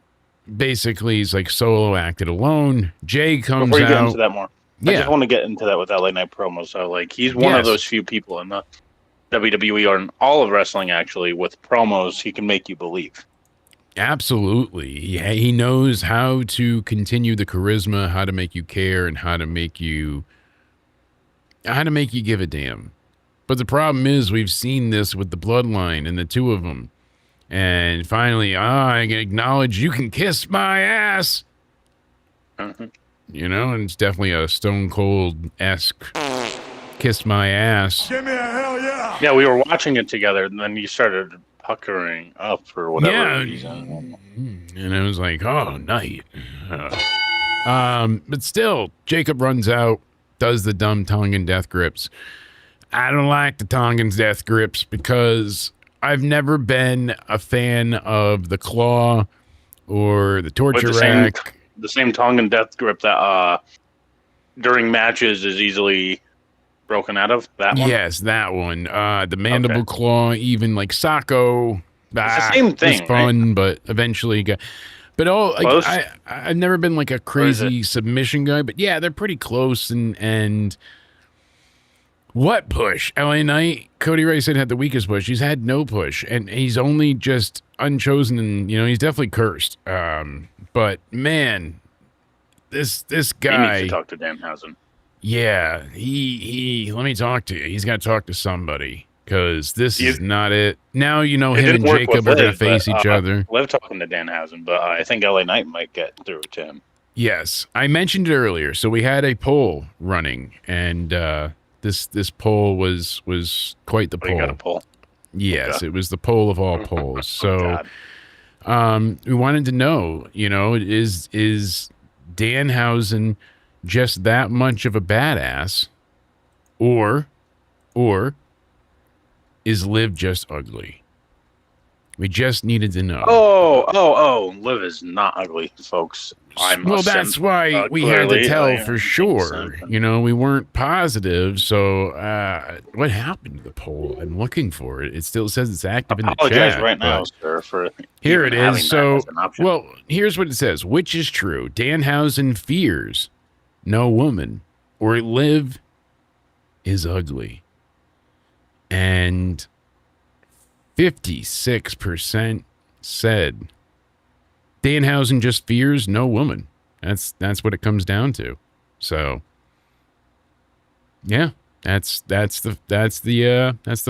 basically he's like Solo acted alone. Jay comes Before you get out. into that more, I just want to get into that with LA Knight promos. So, like, he's one of those few people in the WWE or in all of wrestling, actually, with promos, he can make you believe. Absolutely. He knows how to continue the charisma, how to make you care, and how to make you give a damn. But the problem is we've seen this with the bloodline and the two of them. And finally, I can acknowledge you can kiss my ass. Mm-hmm. You know, and it's definitely a Stone Cold-esque kiss my ass. Give me a hell yeah. Yeah, we were watching it together, and then you started puckering up for whatever reason. And I was like, oh, night. But still, Jacob runs out, does the dumb Tongan death grips. I don't like the Tongan death grips because I've never been a fan of the claw or the torture rack. The same Tongan death grip that during matches is easily broken out of. That one? Yes, that one. The mandible claw, even like Sacco. It's the same thing. It's fun, right? but eventually got. But I've never been like a crazy submission guy. But yeah, they're pretty close. And what push? LA Knight, Cody Ray said had the weakest push. He's had no push, and he's only just unchosen. And he's definitely cursed. But man, this guy. He needs to talk to Danhausen. Yeah, he. Let me talk to you. He's got to talk to somebody because this is not it. Now him and Jacob are going to face each other. Liv talking to Danhausen, but I think LA Knight might get through to him. Yes, I mentioned it earlier. So we had a poll running, and this poll was quite the poll. You got a poll? Yes, it was the poll of all polls. So, we wanted to know, is Danhausen just that much of a badass, or is Liv just ugly? We just needed to know. Oh! Liv is not ugly, folks. That's why we had to tell for sure. We weren't positive. So, what happened to the poll? I'm looking for it. It still says it's active in the chat. Apologize right now, sir, for here it is. So, well, here's what it says. Which is true? Danhausen fears no woman, or Liv is ugly. And 56% said Danhausen just fears no woman. That's what it comes down to. So, yeah, that's the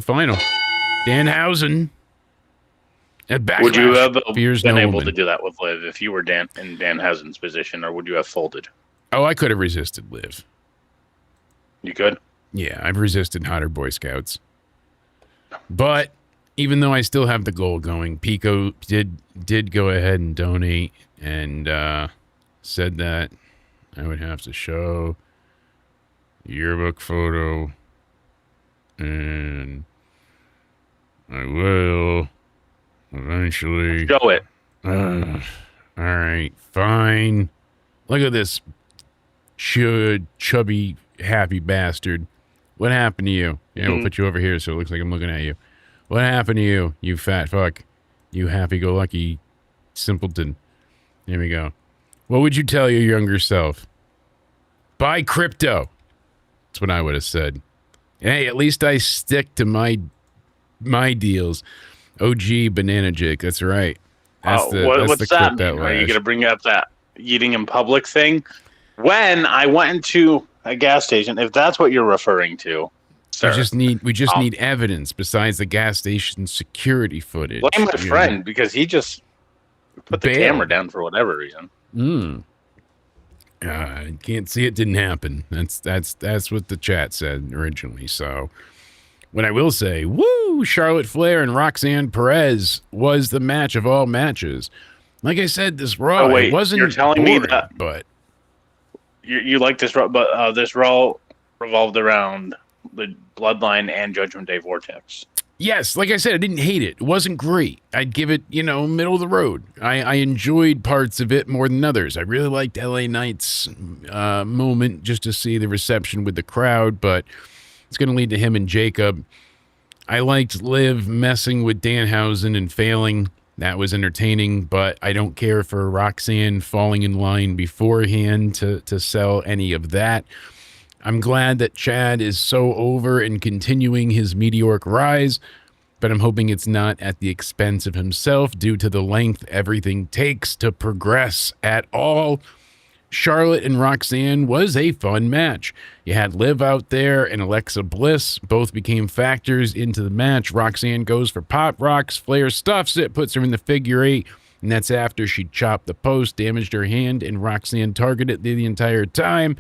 final. Danhausen. Would you have been able woman. to do that with Liv if you were in Danhausen's position, or would you have folded? Oh, I could have resisted Liv. You could? Yeah, I've resisted hotter Boy Scouts. But even though I still have the goal going, Pico did go ahead and donate and said that I would have to show the yearbook photo, and I will eventually. Show it. All right, fine. Look at this chubby, happy bastard. What happened to you? Yeah, we'll put you over here so it looks like I'm looking at you. What happened to you, you fat fuck? You happy-go-lucky simpleton. Here we go. What would you tell your younger self? Buy crypto. That's what I would have said. Hey, at least I stick to my deals. OG Banana Jake, that's right. What's that mean? Are you going to bring up that eating in public thing? When I went into a gas station, if that's what you're referring to, sir, we just need evidence besides the gas station security footage. Blame my friend because he just put the camera down for whatever reason. Can't see it didn't happen. That's what the chat said originally. So, what I will say, woo, Charlotte Flair and Roxanne Perez was the match of all matches. Like I said, this Raw, wait, it wasn't you're telling boring, me that but you like this Raw, but this Raw revolved around the Bloodline and Judgment Day Vortex. yes, like I said, I didn't hate it. It wasn't great. I'd give it, middle of the road. I enjoyed parts of it more than others. I really liked LA Knight's moment just to see the reception with the crowd, but it's going to lead to him and Jacob. I liked Liv messing with Danhausen and failing. That was entertaining, but I don't care for Roxanne falling in line beforehand to sell any of that. I'm glad that Chad is so over and continuing his meteoric rise, but I'm hoping it's not at the expense of himself due to the length everything takes to progress at all. Charlotte and Roxanne was a fun match. You had Liv out there and Alexa Bliss. Both became factors into the match. Roxanne goes for pop rocks. Flair stuffs it, puts her in the figure eight, and that's after she chopped the post, damaged her hand, and Roxanne targeted the entire time.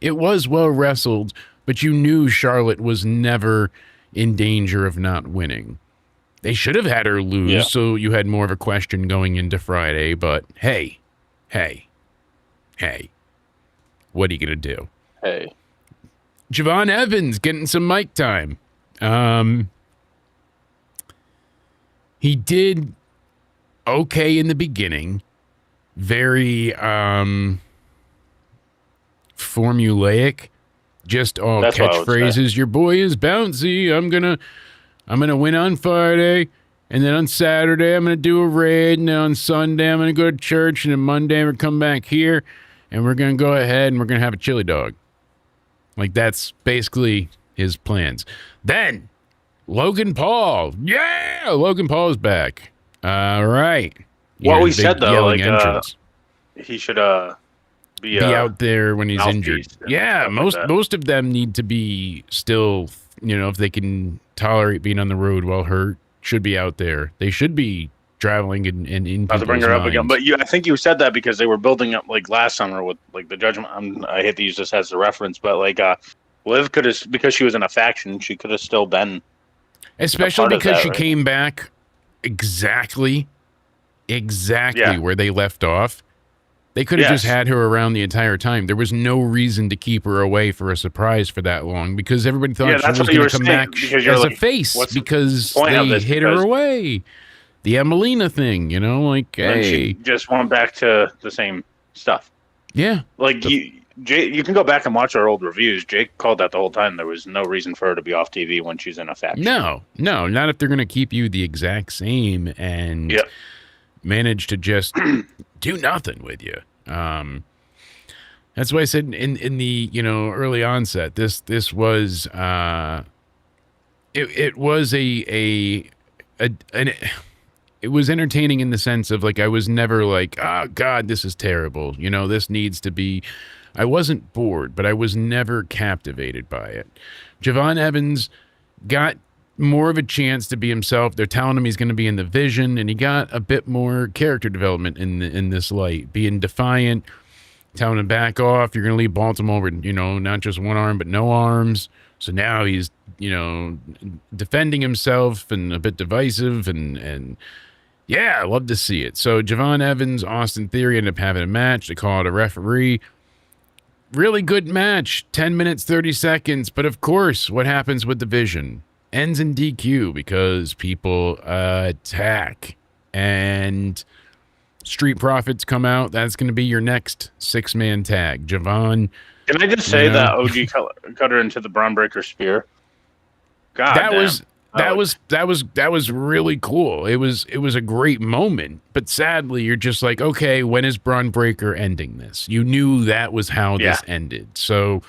It was well wrestled, but you knew Charlotte was never in danger of not winning. They should have had her lose, so you had more of a question going into Friday, but hey, what are you going to do? Hey. Javon Evans getting some mic time. He did okay in the beginning. Very formulaic. Just all That's what I would catchphrases. Your boy is bouncy. I'm gonna win on Friday. And then on Saturday, I'm going to do a raid. And then on Sunday, I'm going to go to church. And then Monday, we're come back here. And we're going to go ahead and we're going to have a chili dog. Like, that's basically his plans. Then, Logan Paul. Yeah! Logan Paul is back. All right. What we said, though, like, entrance. he should be out there when he's injured. Yeah, most of them need to be still, if they can tolerate being on the road while hurt, should be out there. They should be traveling and in people's to bring her up minds. again, but I think you said that because they were building up like last summer with like the Judgment. I hate to use this as a reference, but like Liv could have, because she was in a faction, she could have still been. Especially because she came back exactly where they left off. They could have just had her around the entire time. There was no reason to keep her away for a surprise for that long because everybody thought she was going to come back as a face because they hid her away. The Emelina thing, hey. She just went back to the same stuff. Yeah. Like, you can go back and watch our old reviews. Jake called that the whole time. There was no reason for her to be off TV when she's in a faction. No, not if they're going to keep you the exact same and manage to just do nothing with you. That's why I said in the early onset, this was it was it was entertaining in the sense of like I was never like, oh God, this is terrible. This needs to be. I wasn't bored, but I was never captivated by it. Javon Evans got more of a chance to be himself. They're telling him he's going to be in the Vision, and he got a bit more character development in this light, being defiant, telling him back off. You're going to leave Baltimore with, not just one arm, but no arms. So now he's, defending himself and a bit divisive, and yeah, I love to see it. So Javon Evans, Austin Theory ended up having a match. They call it a referee. Really good match, 10 minutes, 30 seconds. But of course, what happens with the Vision? Ends in DQ because people attack. And Street Profits come out. That's going to be your next 6-man tag. Javon. Can I just say that OG cut her into the Braun Breaker Spear? God, that was really cool. It was a great moment, but sadly, you're just like, okay, when is Braun Breaker ending this? You knew that was how this ended. So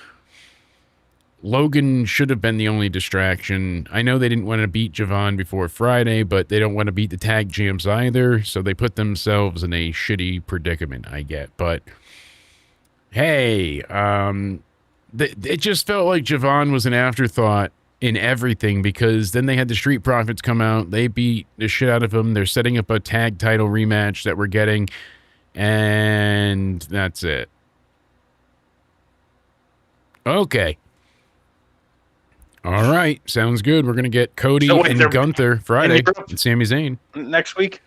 Logan should have been the only distraction. I know they didn't want to beat Javon before Friday, but they don't want to beat the tag champs either, so they put themselves in a shitty predicament, I get. But hey, it just felt like Javon was an afterthought in everything because then they had the Street Profits come out. They beat the shit out of him. They're setting up a tag title rematch that we're getting, and that's it. Okay. All right. Sounds good. We're going to get Cody and Gunther Friday and Sami Zayn. Next week?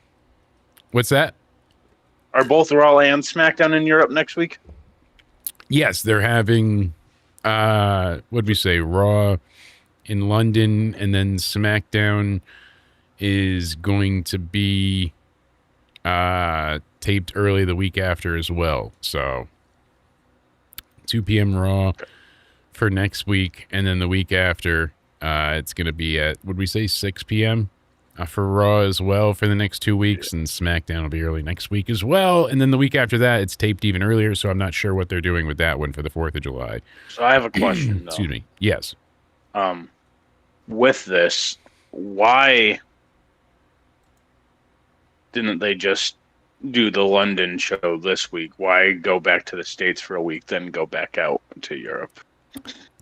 What's that? Are both Raw and SmackDown in Europe next week? Yes, they're having, what'd we say, Raw in London, and then SmackDown is going to be taped early the week after as well. So 2 p.m. Raw for next week, and then the week after, it's going to be at, would we say 6 p.m. For Raw as well for the next 2 weeks, and SmackDown will be early next week as well. And then the week after that, it's taped even earlier, so I'm not sure what they're doing with that one for the 4th of July. So I have a question, though. Excuse me. Yes. With this, why didn't they just do the London show this week? Why go back to the States for a week, then go back out to Europe?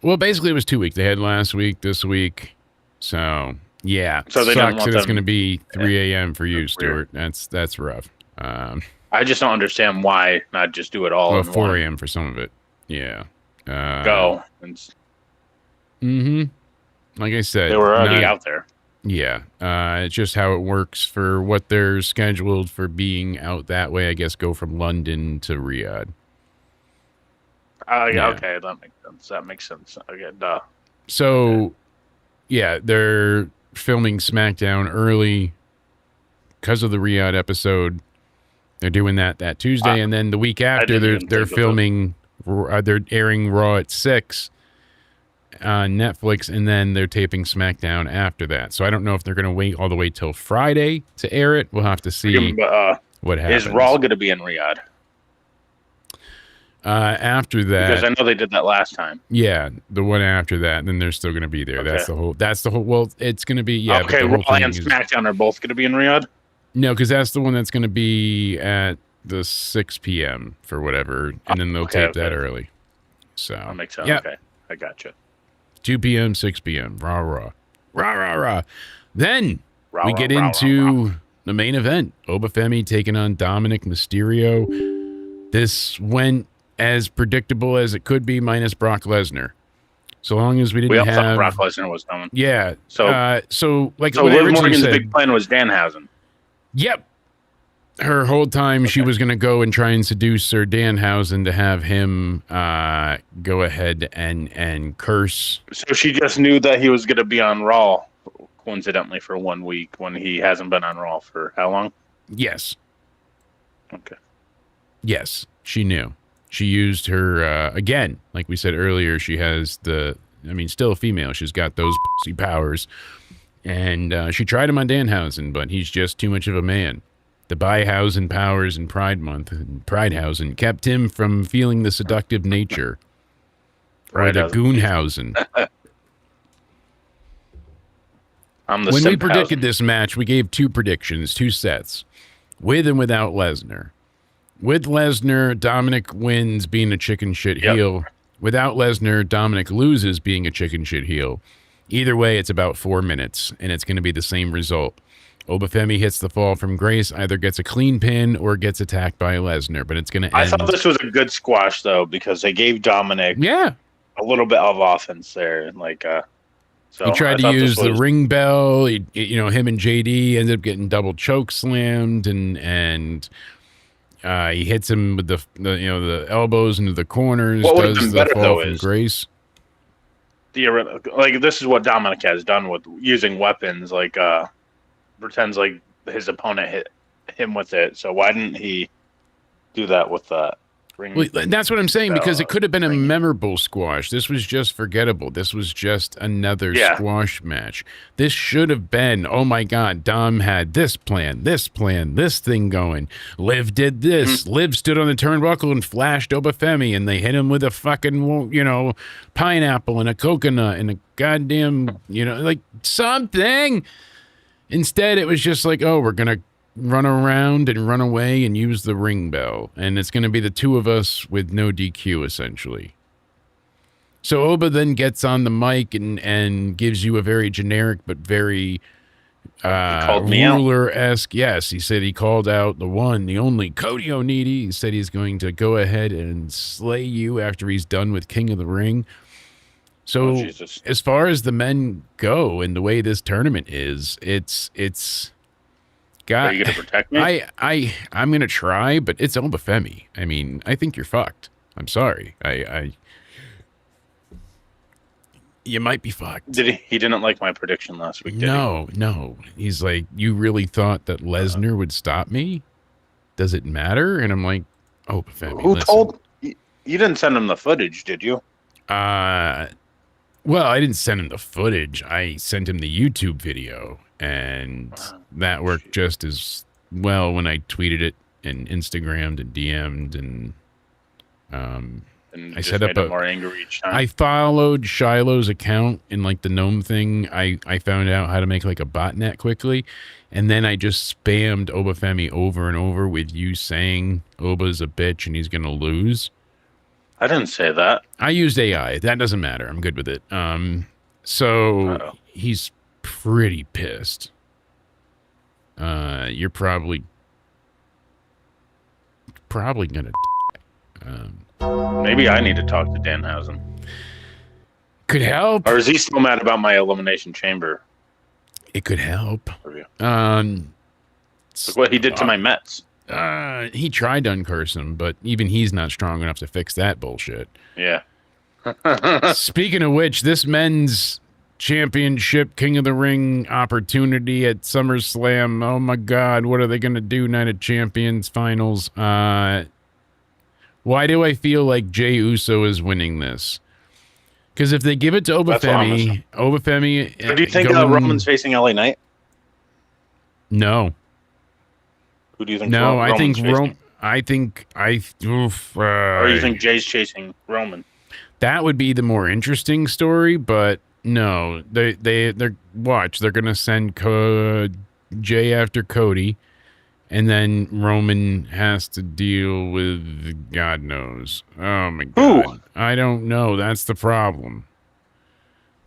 Well, basically, it was 2 weeks. They had last week, this week. So, yeah. So they sucks that it's going to be 3 a.m. for you, Stuart. That's rough. I just don't understand why not just do it all in 4 a.m. for some of it. Yeah. Go. Like I said. They were already out there. Yeah. It's just how it works for what they're scheduled for being out that way. I guess go from London to Riyadh. Yeah. Okay, that makes sense. Okay, duh. So, yeah, they're filming SmackDown early because of the Riyadh episode. They're doing that Tuesday, and then the week after they're filming. They're airing Raw at 6 on Netflix, and then they're taping SmackDown after that. So I don't know if they're going to wait all the way till Friday to air it. We'll have to see what happens. Is Raw going to be in Riyadh? After that, because I know they did that last time. Yeah, the one after that, then they're still going to be there. Okay. That's the whole. Well, it's going to be Okay, but Raw and SmackDown are both going to be in Riyadh. No, because that's the one that's going to be at the 6 p.m. for whatever, and then they'll tape that early. So that makes sense. Yep. Okay, I gotcha. 2 p.m., 6 p.m. Raw. Then we get into the main event. Femi taking on Dominik Mysterio. This went as predictable as it could be, minus Brock Lesnar. So long as we didn't have... thought Brock Lesnar was coming. Yeah. So like so what Liv I Morgan's said, big plan was Danhausen. Yep. Her whole time she was going to go and try and seduce Sir Danhausen to have him go ahead and curse. So she just knew that he was going to be on Raw, coincidentally, for 1 week when he hasn't been on Raw for how long? Yes. Okay. Yes, she knew. She used her, again, like we said earlier, she has still a female. She's got those pussy powers. And she tried him on Danhausen, but he's just too much of a man. The Beihausen powers in Pride Month, Pridehausen, kept him from feeling the seductive nature. Or the Goonhausen. When we predicted this match, we gave 2 predictions, 2 sets, with and without Lesnar. With Lesnar, Dominik wins being a chicken shit heel. Without Lesnar, Dominik loses being a chicken shit heel. Either way, it's about 4 minutes, and it's going to be the same result. Femi hits the fall from grace, either gets a clean pin or gets attacked by Lesnar, but it's going to end. I thought this was a good squash, though, because they gave Dominik a little bit of offense there. So he tried to use the ring bell. Him and JD ended up getting double choke slammed, and he hits him with the elbows into the corners. What does the better, fall though, from grace. This is what Dominik has done with using weapons. Pretends like his opponent hit him with it. So why didn't he do that with that ring? Well, that's what I'm saying, because it could have been a memorable squash. This was just forgettable. This was just another squash match. This should have been, oh my God, Dom had this plan, this thing going. Liv did this. Liv stood on the turnbuckle and flashed Femi, and they hit him with a fucking, pineapple and a coconut and a goddamn, something. Instead, it was just like, we're going to run around and run away and use the ring bell. And it's going to be the 2 of us with no DQ, essentially. So Oba then gets on the mic and gives you a very generic but very ruler-esque. Yes, he said he called out the one, the only Cody Onidi. He said he's going to go ahead and slay you after he's done with King of the Ring. So Jesus. as far as the men go and the way this tournament is, it's Are got. you going to protect me? I'm gonna try, but it's Oba Femi. I mean, I think you're fucked. I'm sorry. You might be fucked. Did he didn't like my prediction last week, did he? No. He's like, you really thought that Lesnar would stop me? Does it matter? And I'm like, Oba Femi. Who listen. told you didn't send him the footage, did you? Well, I didn't send him the footage. I sent him the YouTube video, and that worked just as well when I tweeted it and Instagrammed and DM'd and And I just set up made him more angry each time. I followed Shiloh's account in like the gnome thing. I found out how to make like a botnet quickly, and then I just spammed Oba Femi over and over with you saying Oba's a bitch and he's gonna lose. I didn't say that. I used AI. That doesn't matter. I'm good with it. So Uh-oh. he's pretty pissed. You're probably gonna. Maybe I need to talk to Danhausen. Could help. Or is he still mad about my Elimination Chamber It could help. review? Look what he did to my Mets. He tried to uncurse him, but even he's not strong enough to fix that bullshit. Yeah. Speaking of which, this men's championship King of the Ring opportunity at SummerSlam. Oh my God, what are they going to do? Night of Champions finals. Why do I feel like Jey Uso is winning this? Because if they give it to Oba That's what I'm Femi. But do you think Roman's facing LA Knight? No. Who do you think? No, I Roman's think facing? Or you think Jay's chasing Roman? That would be the more interesting story, but no, they're watch. They're gonna send Jay after Cody, and then Roman has to deal with God knows. Oh my God, Who? I don't know. That's the problem.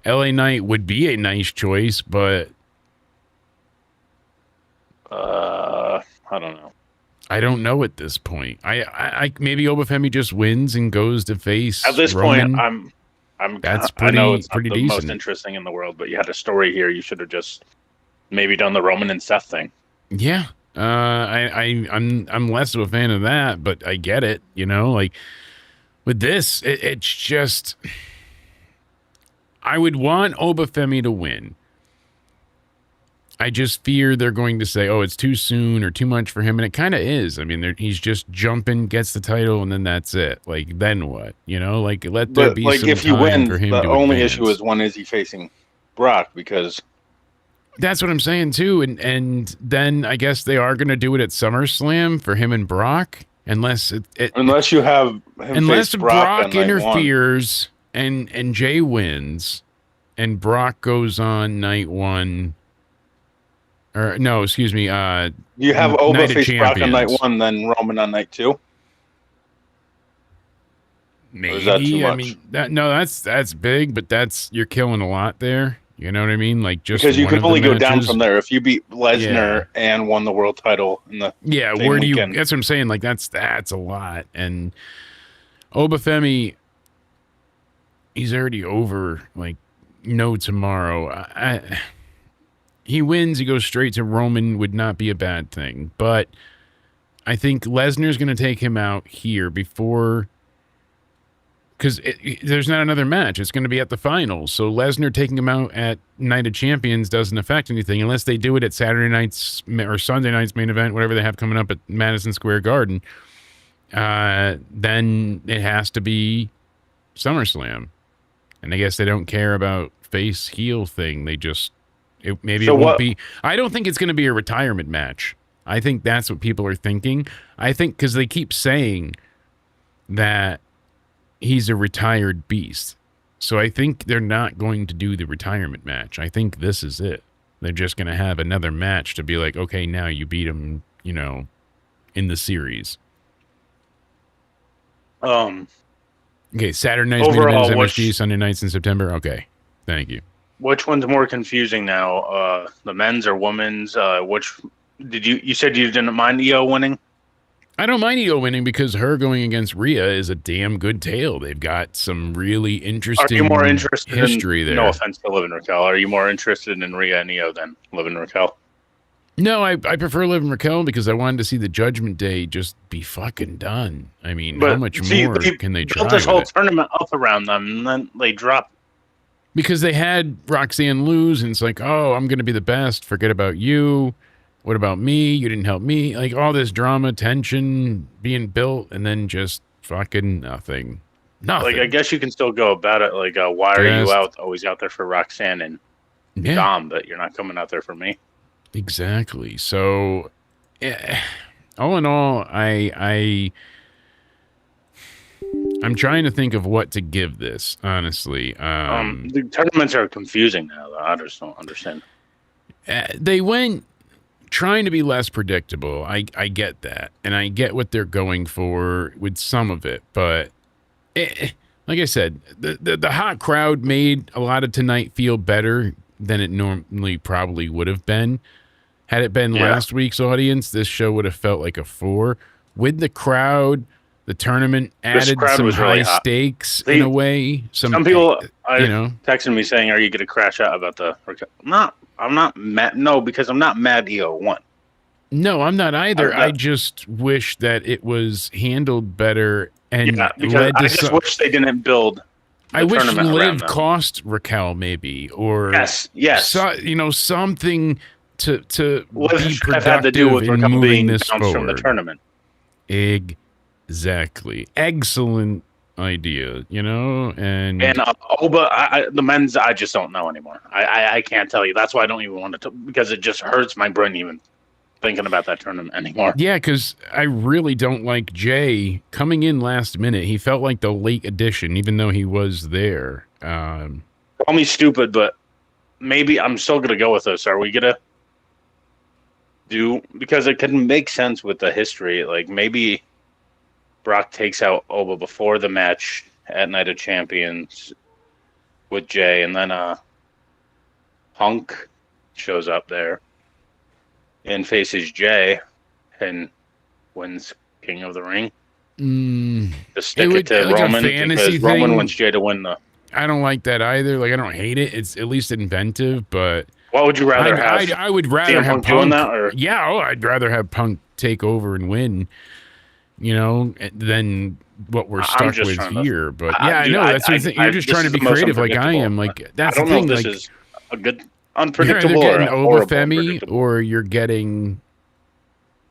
LA Knight would be a nice choice, but I don't know. I don't know at this point. I maybe Oba Femi just wins and goes to face At this Roman. point, I'm. That's I know pretty- it's not pretty the most decent. interesting in the world, but you had a story here. You should have just maybe done the Roman and Seth thing. Yeah. I'm less of a fan of that, but I get it, you know, like with this, it's just I would want Oba Femi to win. I just fear they're going to say, oh, it's too soon or too much for him. And it kind of is. I mean, he's just jumping, gets the title, and then that's it. Like, then what? You know, like, let there be some if you time win, for him the to only advance. issue is when is he facing Brock? Because That's what I'm saying, too. And then I guess they are going to do it at SummerSlam for him and Brock, unless unless you have him unless face Brock, Brock on night one. interferes and Jay wins and Brock goes on night one. Or no, excuse me. You have Oba Night of face Brock on night Champions. one, then Roman on night two. Maybe. is that too I much? mean, that's big, but you're killing a lot there. You know what I mean? Like just Because you one could of the only go down matches. from there if you beat Lesnar and won the world title in the Yeah, same where do weekend. you? That's what I'm saying. Like that's a lot. And Oba Femi, he's already over. Like no tomorrow. He wins. He goes straight to Roman. Would not be a bad thing. But I think Lesnar's going to take him out here before. Because there's not another match. It's going to be at the finals. So Lesnar taking him out at Night of Champions doesn't affect anything unless they do it at Saturday night's or Sunday night's main event, whatever they have coming up at Madison Square Garden. Then it has to be SummerSlam. And I guess they don't care about face heel thing. They just maybe So it won't what- be. I don't think it's going to be a retirement match. I think that's what people are thinking. I think because they keep saying that he's a retired beast. So I think they're not going to do the retirement match. I think this is it. They're just going to have another match to be like, okay, now you beat him, you know, in the series. Okay, Saturday night's main Overall, event, which- MSG, Sunday nights in September. Okay, thank you. Which one's more confusing now? The men's or women's? Which did you said you didn't mind EO winning? I don't mind Io winning because her going against Rhea is a damn good tale. They've got some really interesting Are you more interested history in, there. no offense to Liv and Raquel, are you more interested in Rhea and Io than Liv and Raquel? No, I prefer Liv and Raquel because I wanted to see the Judgment Day just be fucking done. I mean, how much more can they try? Built this whole tournament up around them, and then they dropped. Because they had Roxanne lose, and it's like, oh, I'm going to be the best. Forget about you. What about me? You didn't help me. Like all this drama, tension being built, and then just fucking nothing. Nothing. Like, I guess you can still go about it. Like, why are you always out there for Roxanne and Dom, but you're not coming out there for me? Exactly. So, all in all, I'm trying to think of what to give this. Honestly, the tournaments are confusing now. Though. I just don't understand. They went trying to be less predictable. I get that, and I get what they're going for with some of it, but like I said, the hot crowd made a lot of tonight feel better than it normally probably would have been. Had it been last week's audience, this show would have felt like a 4. With the crowd, the tournament added some high stakes in a way. Some people are texting me saying, "Are you going to crash out about the?" I'm not mad. No, because I'm not mad. Io won. No, I'm not either. I just wish that it was handled better and because I just wish they didn't build. I wish Liv cost Raquel maybe, or yes, something to be productive had to do with in Raquel moving being this bounced forward from the tournament. Exactly, excellent idea. And Oba, the men's, I just don't know anymore. I can't tell you. That's why I don't even want to, because it just hurts my brain even thinking about that tournament anymore. Yeah, because I really don't like Jay coming in last minute. He felt like the late addition, even though he was there. Call me stupid, but maybe I'm still going to go with this. Are we going to do, because it can make sense with the history, like maybe Brock takes out Oba before the match at Night of Champions with Jay, and then Punk shows up there and faces Jay and wins King of the Ring. Just stick it to like Roman, because Roman wants Jay to win the... I don't like that either. Like, I don't hate it. It's at least inventive, but... What would you rather have? I would rather have Punk that, or? Yeah, I'd rather have Punk take over and win, than what we're stuck with here. But I know that's the thing. You're just trying to be creative like I am. Like, that's the thing. I don't know if this is a good unpredictable you're either or getting Oba Femi, or you're getting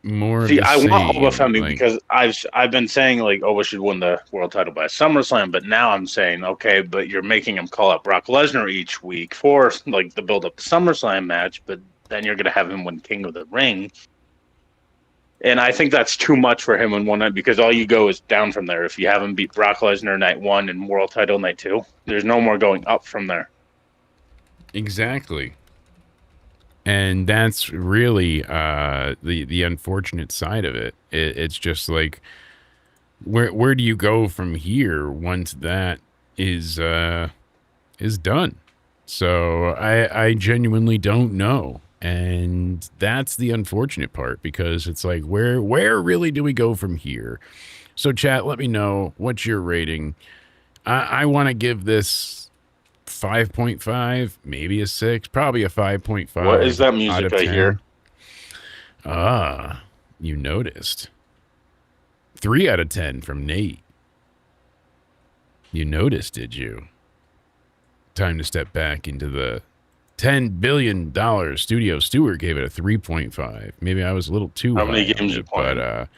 more of the I same. want Oba Femi because I've been saying like Oba should win the world title by SummerSlam, but now I'm saying, okay, but you're making him call out Brock Lesnar each week for like the build up to SummerSlam match, but then you're gonna have him win King of the Ring. And I think that's too much for him in one night, because all you go is down from there. If you have him beat Brock Lesnar night 1 and world title night 2, there's no more going up from there. Exactly. And that's really the unfortunate side of it. It's just like, where do you go from here once that is done? So I genuinely don't know. And that's the unfortunate part, because it's like, where really do we go from here? So chat, let me know what's your rating. I want to give this 5.5, maybe a 6, probably a 5.5. What is that music I hear? You noticed. 3 out of 10 from Nate. You noticed, did you? Time to step back into the $10 billion studio. Stewart gave it a 3.5. Maybe I was a little too high. How many games you playing? But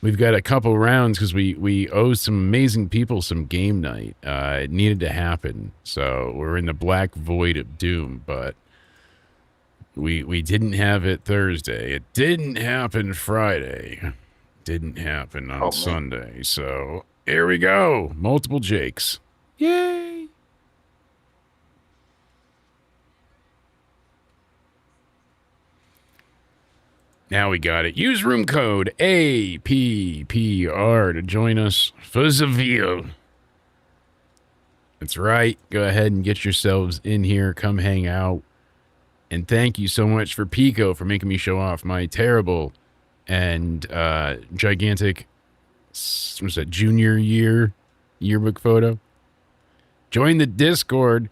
we've got a couple rounds because we owe some amazing people some game night. It needed to happen. So we're in the black void of doom, but we didn't have it Thursday. It didn't happen Friday. Didn't happen on Sunday. So here we go. Multiple Jakes. Yay. Now we got it. Use room code APPR to join us for Seville. That's right. Go ahead and get yourselves in here. Come hang out. And thank you so much for Pico for making me show off my terrible and gigantic, what's that, junior year yearbook photo. Join the Discord.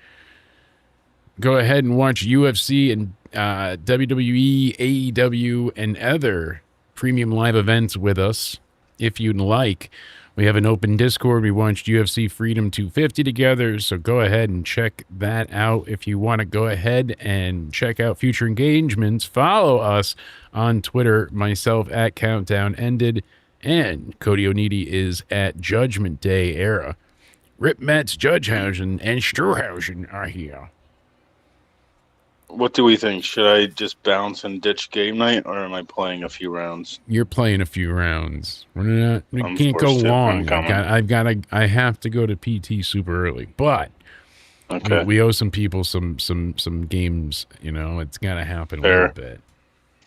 Go ahead and watch UFC and WWE, AEW, and other premium live events with us if you'd like. We have an open Discord. We watched UFC Freedom 250 together, so go ahead and check that out. If you want to go ahead and check out future engagements, follow us on Twitter, myself at Countdown Ended, and Cody Onidi is at Judgment Day Era. Rip Metz, Judgehausen, and Struhausen are here. What do we think? Should I just bounce and ditch game night, or am I playing a few rounds? You're playing a few rounds. We can't go long. I have to go to PT super early, but okay. we owe some people some games. You know, it's gotta happen Fair. a little bit.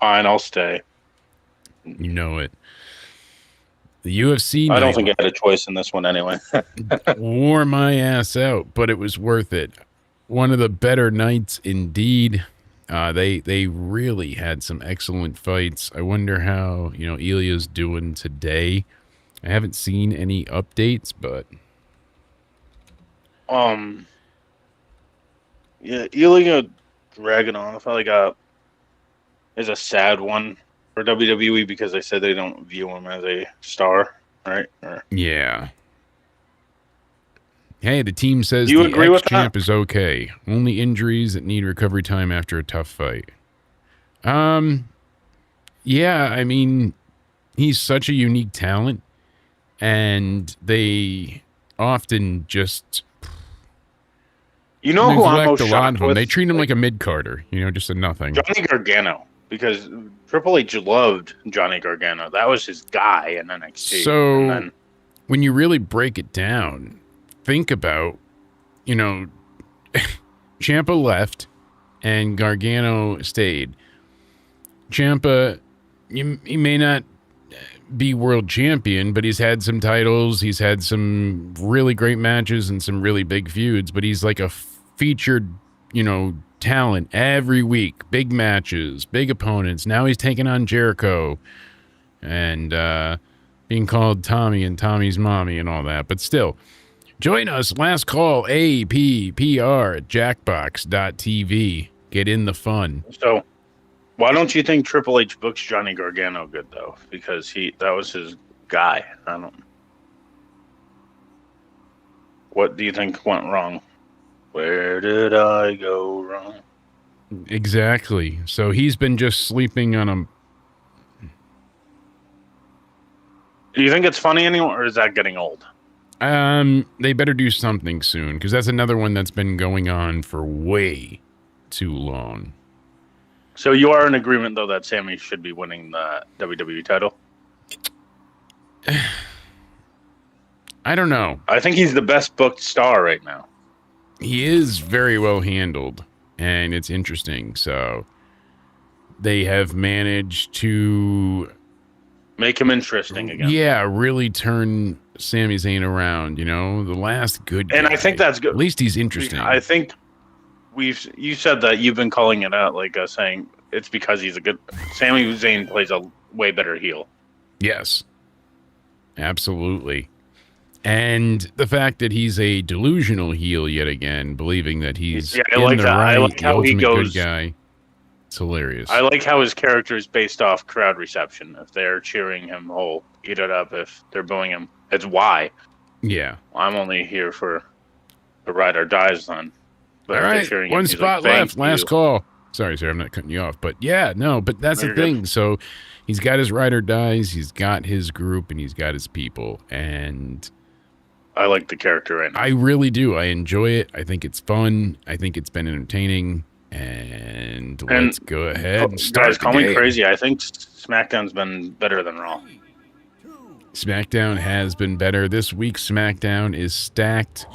Fine, I'll stay. You know it. The UFC. I don't think I had a choice in this one anyway. Wore my ass out, but it was worth it. One of the better nights indeed. They really had some excellent fights. I wonder how, Ilya's doing today. I haven't seen any updates, but yeah, Ilya Dragunov is a sad one for WWE because they said they don't view him as a star, right? Yeah. Hey, the team says Do you the agree with ex-champ that? is okay. Only injuries that need recovery time after a tough fight. Yeah, I mean, he's such a unique talent, and they often just You know who I'm neglect most a lot shocked of them. with? They treat him like a mid-carder, just a nothing. Johnny Gargano, because Triple H loved Johnny Gargano. That was his guy in NXT. So, And then, when you really break it down, think about, Ciampa left and Gargano stayed. Ciampa, he may not be world champion, but he's had some titles. He's had some really great matches and some really big feuds, but he's like a featured, talent every week. Big matches, big opponents. Now he's taking on Jericho and being called Tommy and Tommy's mommy and all that. But still, join us. Last call, APPR at jackbox.tv. Get in the fun. so why don't you think Triple H books Johnny Gargano good though? Because that was his guy. What do you think went wrong? Where did I go wrong? Exactly. So he's been just sleeping on him. Do you think it's funny anymore, or is that getting old? They better do something soon, because that's another one that's been going on for way too long. So you are in agreement, though, that Sami should be winning the WWE title? I don't know. I think he's the best booked star right now. He is very well handled, and it's interesting. So they have managed to make him interesting again. Yeah, really turn Sami Zayn around, the last good guy. And I think that's good. At least he's interesting. I think you said that you've been calling it out, like saying it's because he's a good. Sami Zayn plays a way better heel. Yes, absolutely. And the fact that he's a delusional heel yet again, believing that he's I like the that. right, I like how he goes. Good guy. It's hilarious. I like how his character is based off crowd reception. If they're cheering him, eat it up. If they're booing him, it's why. Yeah. I'm only here for the ride or die son. But all right, cheering one him, spot left. Last call. Sorry, sir, I'm not cutting you off. But yeah, no, but that's the thing. Good. So he's got his ride or dies. He's got his group, and he's got his people. And I like the character right now. I really do. I enjoy it. I think it's fun. I think it's been entertaining. And let's go ahead and start. Guys, call me crazy. I think SmackDown's been better than Raw. SmackDown has been better. This week's SmackDown is stacked.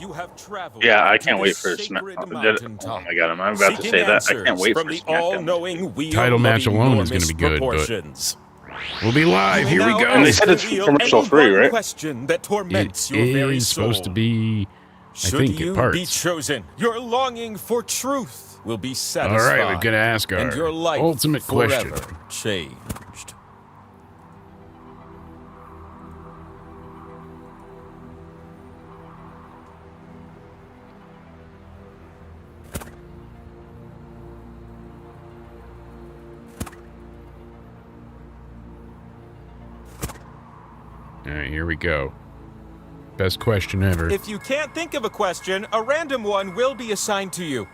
Yeah, I can't wait for SmackDown. Oh my god, I'm about to say that. I can't wait for SmackDown. Title match alone is going to be good, but we'll be live. Here we go. And they said it's commercial free, right? It is supposed to be, I think, at parts. Be chosen, your longing for truth will be satisfied. All right, we've got to ask our and your life ultimate question. Changed. All right, here we go. Best question ever. If you can't think of a question, a random one will be assigned to you.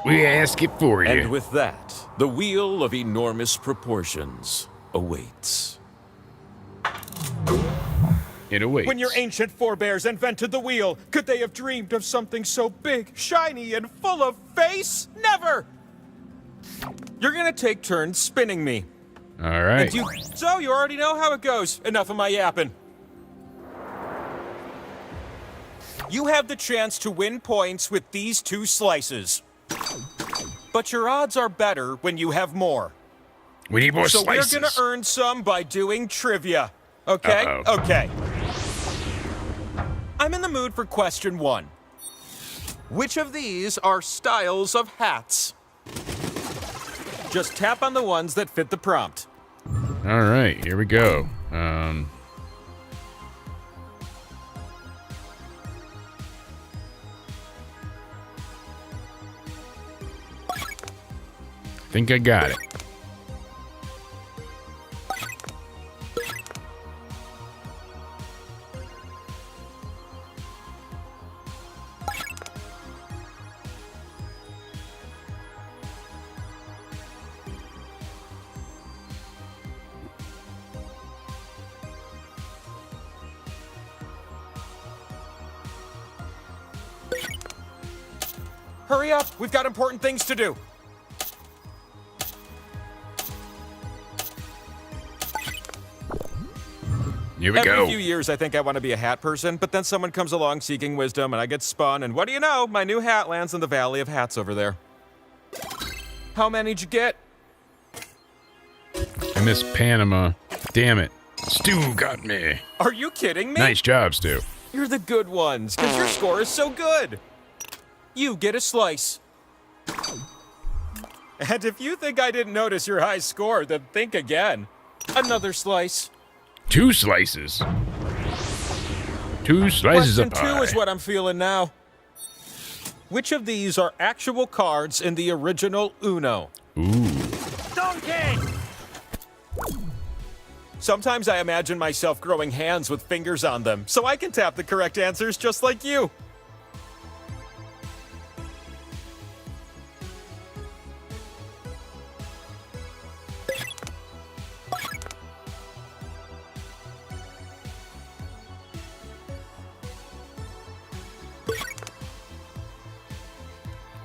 We ask it for you. And with that, the wheel of enormous proportions awaits. It awaits. When your ancient forebears invented the wheel, could they have dreamed of something so big, shiny, and full of face? Never! You're gonna take turns spinning me. All right. So you already know how it goes. Enough of my yapping. You have the chance to win points with these 2 slices. But your odds are better when you have more. We need more slices. So we're gonna earn some by doing trivia. Okay? Uh-oh. Okay. I'm in the mood for question 1. Which of these are styles of hats? Just tap on the ones that fit the prompt. All right, here we go. Think I got it. Hurry up, we've got important things to do. Here we go. Every few years, I think I want to be a hat person, but then someone comes along seeking wisdom, and I get spun, and what do you know? My new hat lands in the Valley of Hats over there. How many'd you get? I missed Panama. Damn it. Stu got me. Are you kidding me? Nice job, Stu. You're the good ones, because your score is so good. You get a slice. And if you think I didn't notice your high score, then think again. Another slice. 2 slices. 2 slices Question of pie. 2 is what I'm feeling now. Which of these are actual cards in the original Uno? Ooh. Donkey! Sometimes I imagine myself growing hands with fingers on them, so I can tap the correct answers just like you.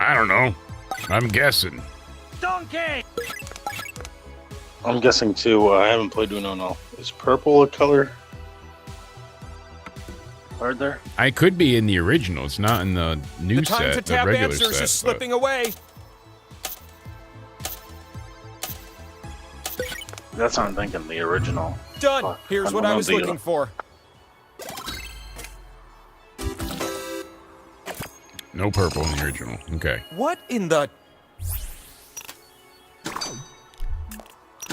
I don't know. I'm guessing. Donkey! I'm guessing too. I haven't played Uno. No. Is purple a color? Card there? I could be in the original. It's not in the new The time set, to the tap regular answers set. is slipping away. That's what I'm thinking. The original. Done. Fuck, Here's I what don't I know was the- looking for. No purple in the original. Okay. What in the...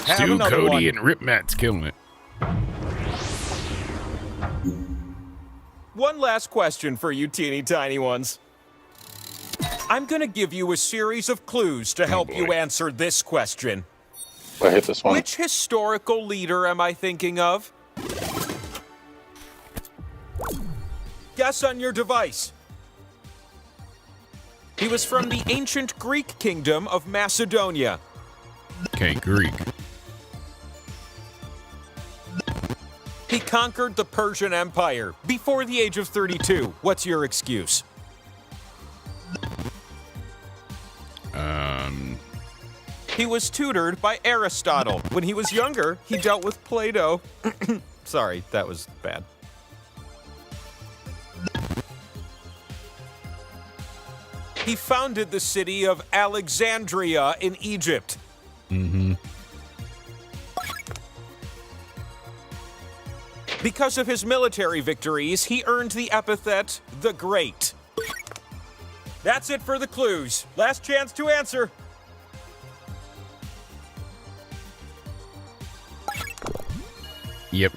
Have Stu, another Cody, one. and Rip Matt's killing it. One last question for you teeny tiny ones. I'm gonna give you a series of clues to help you boy. answer this question. I hit this one. Which historical leader am I thinking of? Guess on your device. He was from the ancient Greek kingdom of Macedonia. Okay, Greek. He conquered the Persian Empire before the age of 32. What's your excuse? He was tutored by Aristotle. When he was younger, he dealt with Plato. Sorry, that was bad. He founded the city of Alexandria in Egypt. Mm-hmm. Because of his military victories, he earned the epithet the Great. That's it for the clues. Last chance to answer. Yep.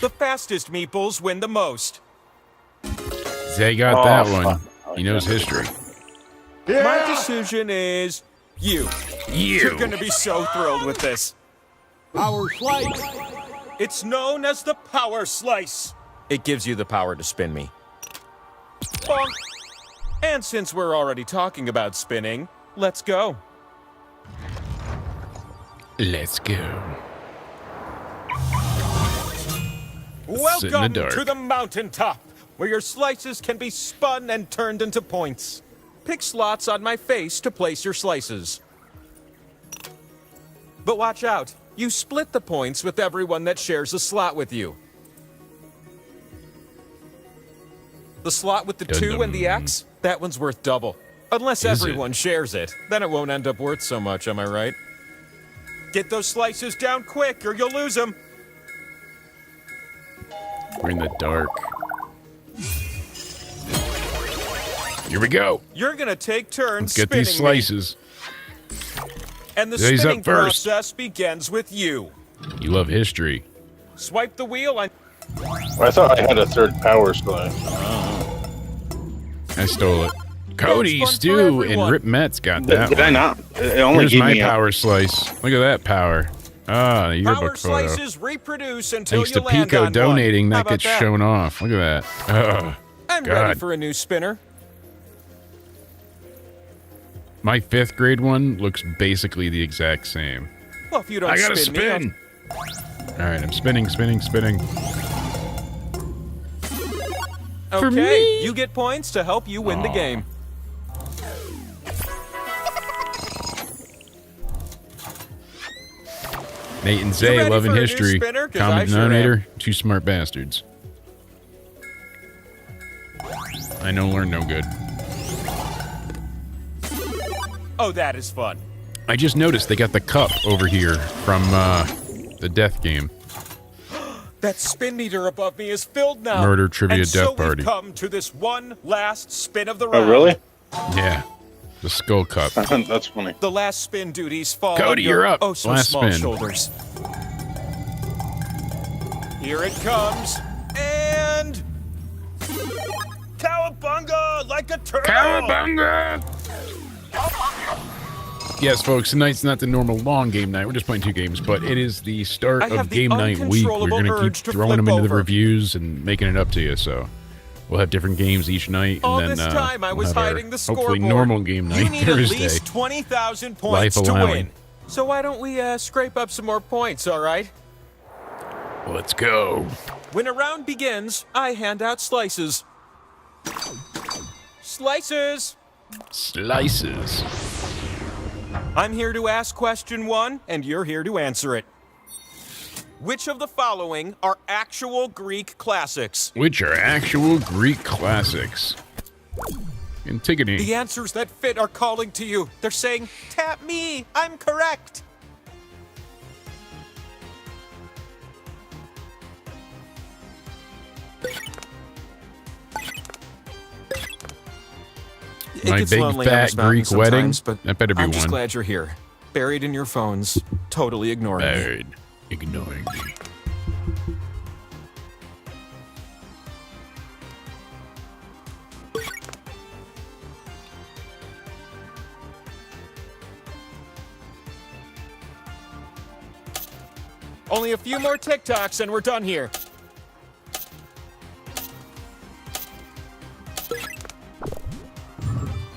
The fastest meeples win the most. Zay got Oh, that one. fuck. He knows history. My decision is you. You. You're gonna be so thrilled with this. Our flight It's known as the power slice. It gives you the power to spin me. Bonk. And since we're already talking about spinning, let's go. Let's go. Welcome to the mountaintop, where your slices can be spun and turned into points. Pick slots on my face to place your slices. But watch out. You split the points with everyone that shares a slot with you. The slot with the 2 and the X, that one's worth double. Unless everyone shares it. Then it won't end up worth so much, am I right? Get those slices down quick or you'll lose them. We're in the dark. Here we go. You're gonna take turns Let's get these slices. And the He's spinning up first. process begins with you. You love history. Swipe the wheel and... I thought I had a third power slice. I stole it. Cody, Stu, and Rip Metz got that Did one. I not? It only Here's gave my me power slice. Look at that power. Ah, the yearbook power photo. slices reproduce until Thanks you to land Pico on donating, one. How that about gets shown off. Look at that. Oh, I'm God. ready for a new spinner. My 5th grade one looks basically the exact same. Well, if you don't I gotta spin me, spin. All right, I'm spinning. okay, you get points to help you win the game. Nate and You Zay ready loving for a new history. spinner? 'Cause Common I sure denominator, 2 smart bastards. I know, learn no good. Oh, that is fun. I just noticed they got the cup over here from the death game. That spin meter above me is filled now. Murder, trivia, and death so party. We've come to this one last spin of the round. Oh, really? Yeah, the skull cup. That's funny. The last spin duties fall Cody, on your you're up. oh so Last small spin. shoulders. Here it comes, and cowabunga like a turtle. Cowabunga! Yes, folks, tonight's not the normal long game night. We're just playing 2 games, but it is the start I have of the game night week. We're uncontrollable going to urge keep to throwing them flip into the over. reviews and making it up to you. So we'll have different games each night. All and then this time I we'll was have our hiding the scoreboard. hopefully normal game night You need Thursday. at least 20,000 points Life to allowing. win. So why don't we scrape up some more points, all right? Let's go. When a round begins, I hand out slices. Slices! Slices. I'm here to ask question 1, and you're here to answer it. Which of the following are actual Greek classics? Which are actual Greek classics. Antigone. The answers that fit are calling to you. They're saying, tap me, I'm correct. It My gets big lonely on fat this mountain Greek wedding. sometimes, but That better be I'm just one. glad you're here. Buried in your phones, totally ignoring me. Buried. Ignoring me. Only a few more TikToks and we're done here.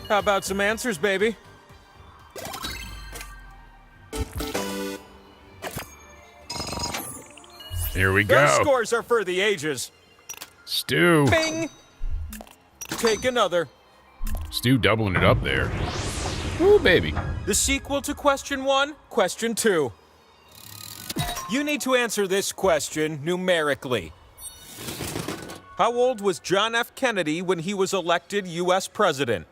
How about some answers, baby? Here we Those go. scores are for the ages. Stu. Bing! Take another. Stu doubling it up there. Ooh, baby. The sequel to question 1, question 2. You need to answer this question numerically. How old was John F. Kennedy when he was elected U.S. president?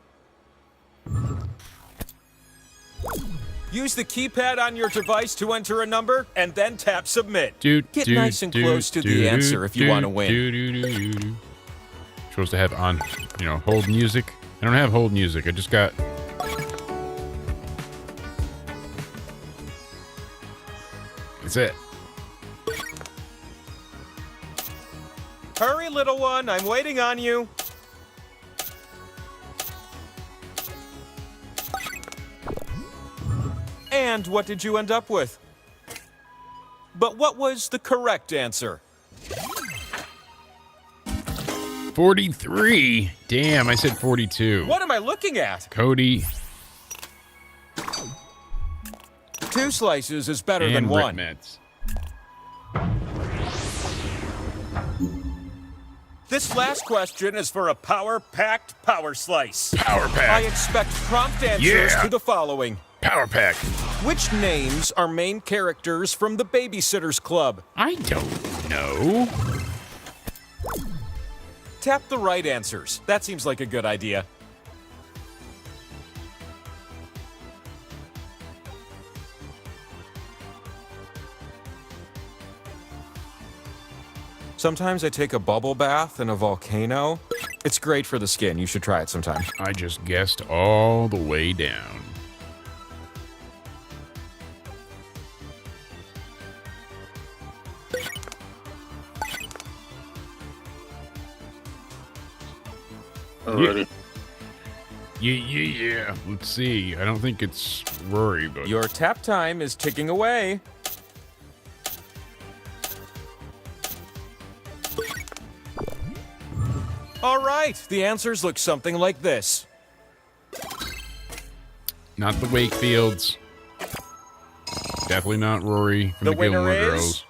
Use the keypad on your device to enter a number, and then tap submit. Get nice and close to the answer if you want to win. Supposed to have on, hold music. I don't have hold music. I just got. That's it. Hurry, little one, I'm waiting on you. And what did you end up with? But what was the correct answer? 43. Damn, I said 42. What am I looking at? Cody 2 slices is better and than Rick 1. Metz. This last question is for a power-packed power slice. Power I pack. expect prompt answers Yeah. to the following. Power pack. Which names are main characters from the Babysitters Club? I don't know. Tap the right answers. That seems like a good idea. Sometimes I take a bubble bath in a volcano. It's great for the skin. You should try it sometime. I just guessed all the way down. Alrighty. Yeah. Let's see. I don't think it's Rory, but Your tap time is ticking away. All right, the answers look something like this. not the Wakefields. Definitely not Rory from The the winner Gilmore is Girls.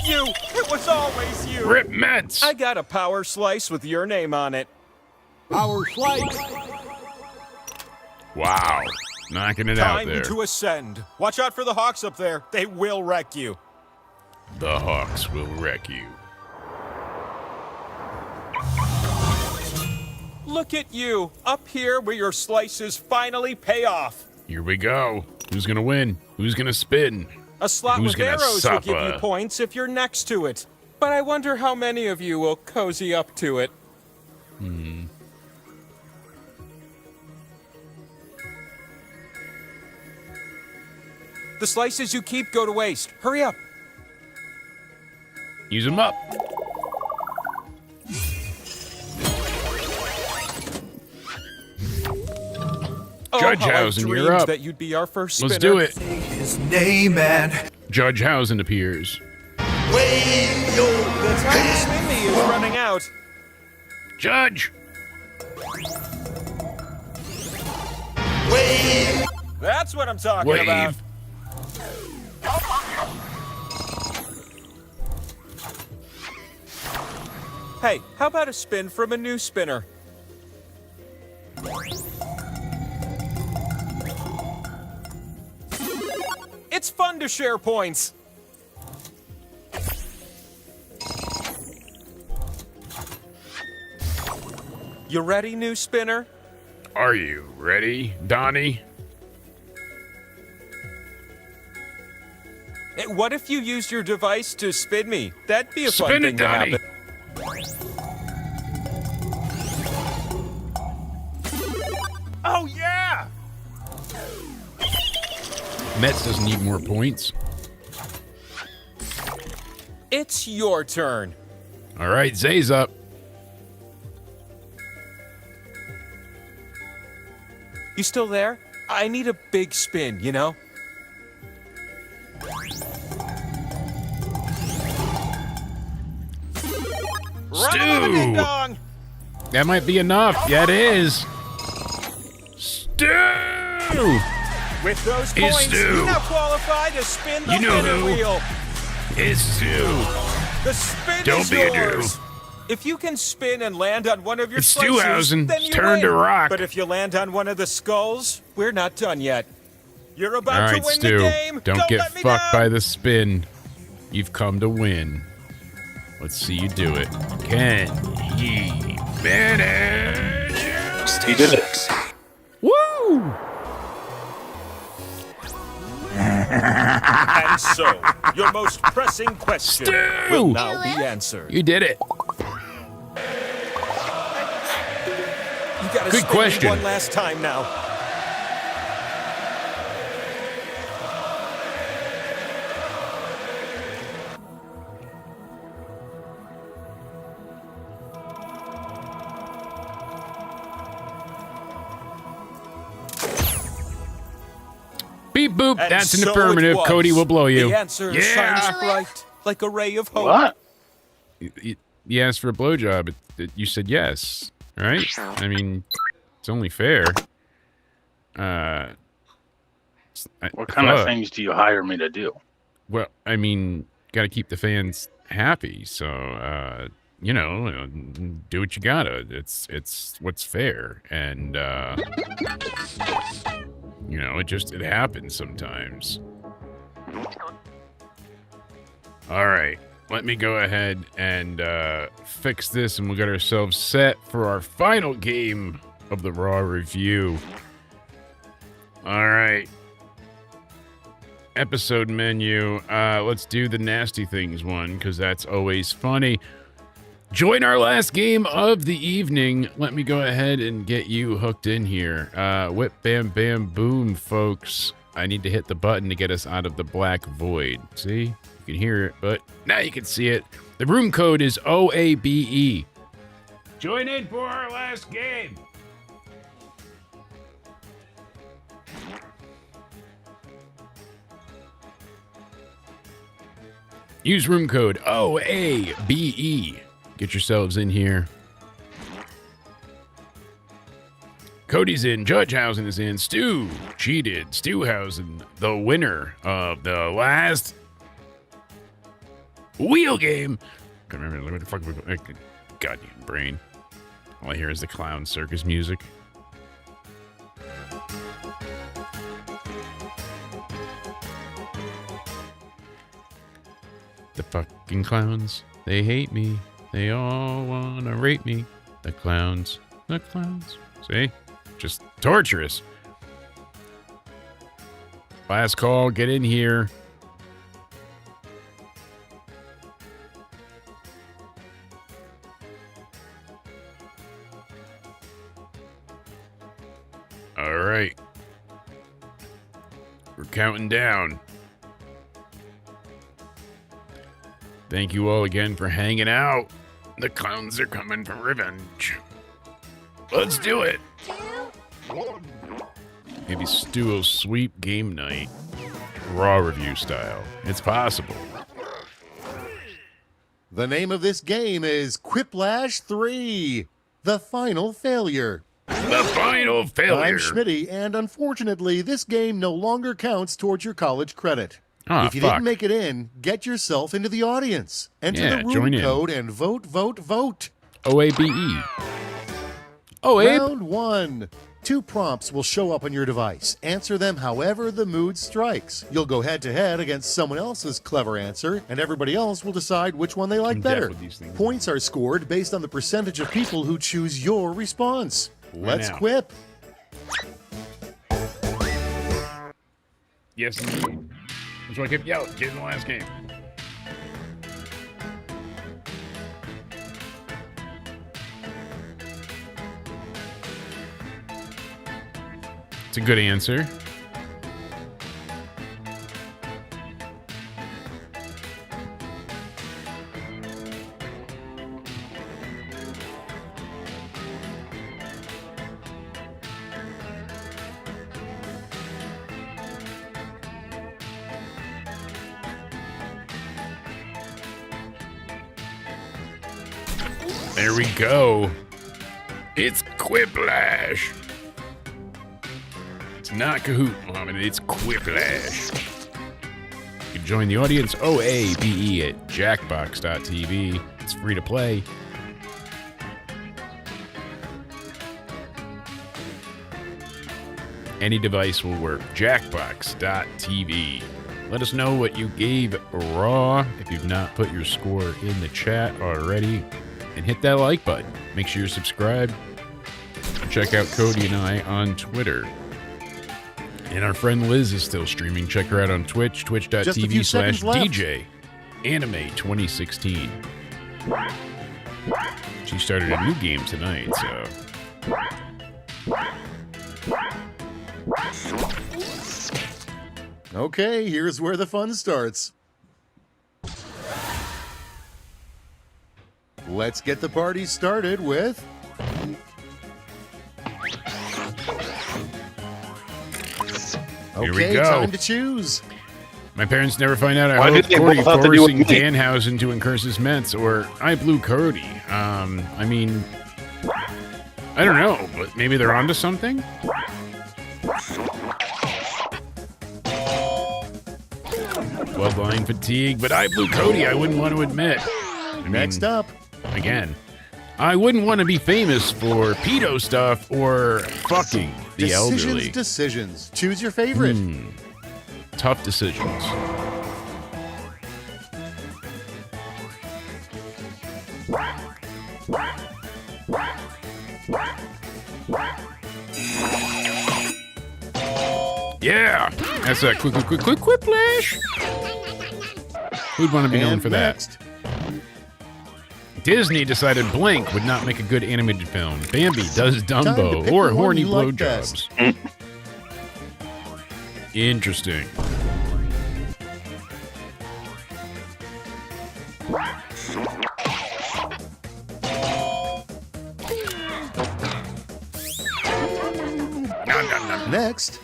you. It was always you. Rip Metz. I got a power slice with your name on it. Power slice. Wow. Knocking it out Time there. to ascend. Watch out for the Hawks up there. They will wreck you. The Hawks will wreck you. Look at you, up here where your slices finally pay off. Here we go. Who's gonna win? Who's gonna spin? A slot Who's with gonna arrows will give suffer? you points if you're next to it. But I wonder how many of you will cozy up to it. The slices you keep go to waste. Hurry up. Use them up. Judge how I Housen, you're dreamed up. that you'd be our first spinner. Let's do it. His name and Judge Housen appears. wave your The time to spin me is running out. Judge! wave. That's what I'm talking Wave. about. Hey, how about a spin from a new spinner? It's fun to share points. You ready, new spinner? Are you ready, Donnie? Hey, what if you used your device to spin me? That'd be a fun Spin thing it, to Donnie. happen. Oh yeah! Metz doesn't need more points. It's your turn. All right, Zay's up. You still there? I need a big spin, you know? Stu! Dong. That might be enough. Yeah, it is. Stu! With those It's points, Stu. you now qualify to spin the You know winner who. wheel. It's Stu. The spin Don't is be a yours. do. If you can spin and land on one of your It's slices, Stewhausen. then It's you turn win. to rock. But if you land on one of the skulls, we're not done yet. You're All about right, to win Stu. the game. Don't get let me fucked down. by the spin. You've come to win. Let's see you do it. Can he manage? He did it. Woo! And so, your most pressing question Stu! will now be answered. You did it. You gotta Good spin question. one last time now. Beep boop. And That's an so affirmative. it was. Cody will blow you. The answer Yeah. shines bright like a ray of hope. What? You asked for a blowjob. You said yes, right? I mean, it's only fair. What kind of things do you hire me to do? Well, I mean, got to keep the fans happy. So, you know, do what you gotta. It's what's fair, and you know, it happens sometimes. All right, let me go ahead and fix this, and we'll get ourselves set for our final game of the Raw review. All right. Episode menu. Let's do the nasty things one, because that's always funny. Join our last game of the evening. Let me go ahead and get you hooked in here. Whip, bam, bam, boom, folks. I need to hit the button to get us out of the black void. See? You can hear it, but now you can see it. The room code is OABE. Join in for our last game. Use room code OABE. Get yourselves in here. Cody's in. Judgehausen is in. Stu cheated. Stewhausen, the winner of the last wheel game. I can't remember what the fuck. Goddamn brain. All I hear is the clown circus music. The fucking clowns, they hate me. They all wanna rape me. The clowns, the clowns. See? Just torturous. Last call, get in here. All right. We're counting down. Thank you all again for hanging out. The clowns are coming for revenge. Let's do it. Maybe Stu will sweep game night. Raw review style. It's possible. The name of this game is Quiplash 3. The Final Failure. The Final Failure. I'm Schmitty, and unfortunately, this game no longer counts towards your college credit. If you didn't make it in, get yourself into the audience. Enter the room code and vote, vote, vote. OABE. Round 1. 2 prompts will show up on your device. Answer them however the mood strikes. You'll go head-to-head against someone else's clever answer, and everybody else will decide which one they like better. Points are scored based on the percentage of people who choose your response. Let's quip. Yes, indeed. That's why I kept yelling. Get in the last game. It's a good answer. There we go. It's Quiplash. It's not Kahoot, Muhammad. It's Quiplash. You can join the audience OABE at jackbox.tv. It's free to play. Any device will work. Jackbox.tv. Let us know what you gave Raw if you've not put your score in the chat already. And hit that like button. Make sure you're subscribed. And check out Cody and I on Twitter. And our friend Liz is still streaming. Check her out on Twitch, twitch.tv/DJ Anime 2016. She started a new game tonight, so. Okay, here's where the fun starts. Let's get the party started with... Here we Okay, go. time to choose. My parents never find out I Why hope did they Cody both have to do with forcing me? Danhausen to incurse his Mets, or I blew Cody. I mean, I don't know, but maybe they're onto something? Bloodline fatigue, but I blew Cody, I wouldn't want to admit. Next up. Again, I wouldn't want to be famous for pedo stuff or fucking the elderly. Decisions. Choose your favorite. Tough decisions. Yeah, that's a quick flash. Who'd want to be known And for next. that? Disney decided Blank would not make a good animated film. Bambi does Time to Dumbo pick or the one horny you like best. blowjobs. Interesting. Next.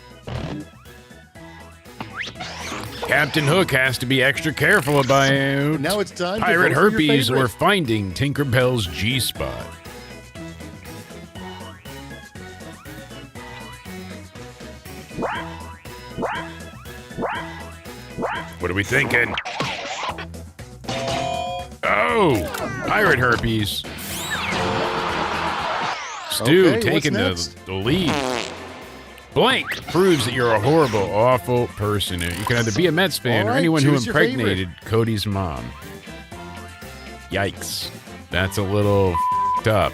Captain Hook has to be extra careful about Now it's time to pirate vote for your herpes favorite. or finding Tinkerbell's G-spot. What are we thinking? Oh, pirate herpes. Stu Okay, taking what's the lead. Blank proves that you're a horrible, awful person. You can either be a Mets fan All or right, anyone who choose your impregnated Cody's mom. Yikes. That's a little f***ed up.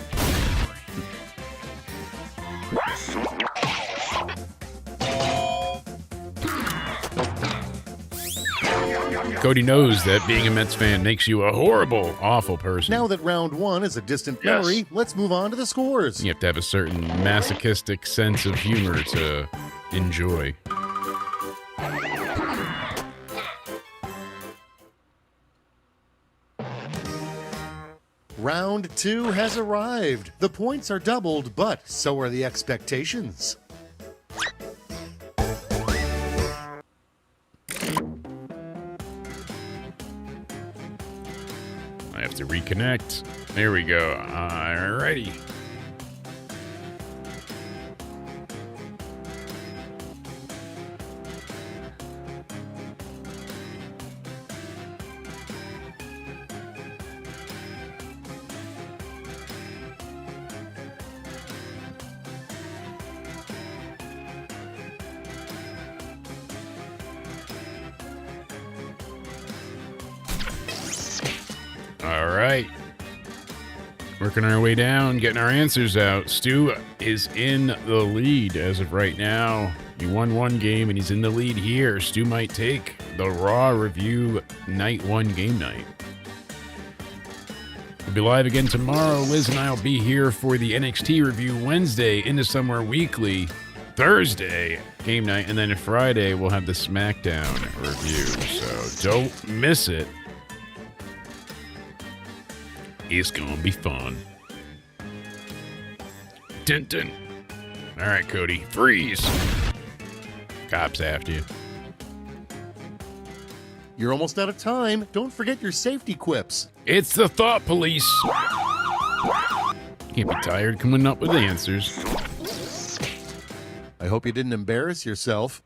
Cody knows that being a Mets fan makes you a horrible, awful person. Now that round one is a distant Yes. memory, let's move on to the scores. You have to have a certain masochistic sense of humor to enjoy. Round two has arrived. The points are doubled, but so are the expectations. I have to reconnect. There we go. Alrighty. All right. Working our way down, getting our answers out. Stu is in the lead as of right now. He won one game and he's in the lead here. Stu might take the Raw review night one game night. We'll be live again tomorrow. Liz and I will be here for the NXT review Wednesday, IntoSomewhere Weekly, Thursday game night, and then Friday we'll have the SmackDown review. So don't miss it. It's gonna be fun. Dun dun. All right, Cody, freeze. Cops after you. You're almost out of time. Don't forget your safety quips. It's the thought police. Can't be tired coming up with answers. I hope you didn't embarrass yourself.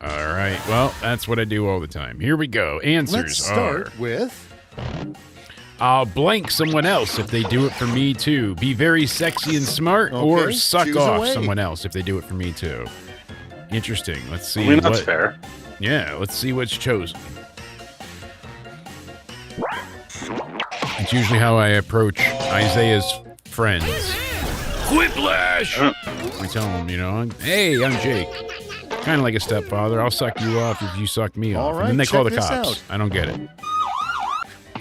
All right, well, that's what I do all the time. Here we go. Answers Let's start are... with... I'll blank someone else if they do it for me too. Be very sexy and smart, or Okay, suck choose off away. someone else if they do it for me too. Interesting. Let's see. I mean, that's what- fair. Yeah, let's see what's chosen. It's usually how I approach Isaiah's friends. Whiplash! I tell him, you know, hey, I'm Jake. Kind of like a stepfather. I'll suck you off if you suck me All off. right, And then they call the check this cops. out. I don't get it.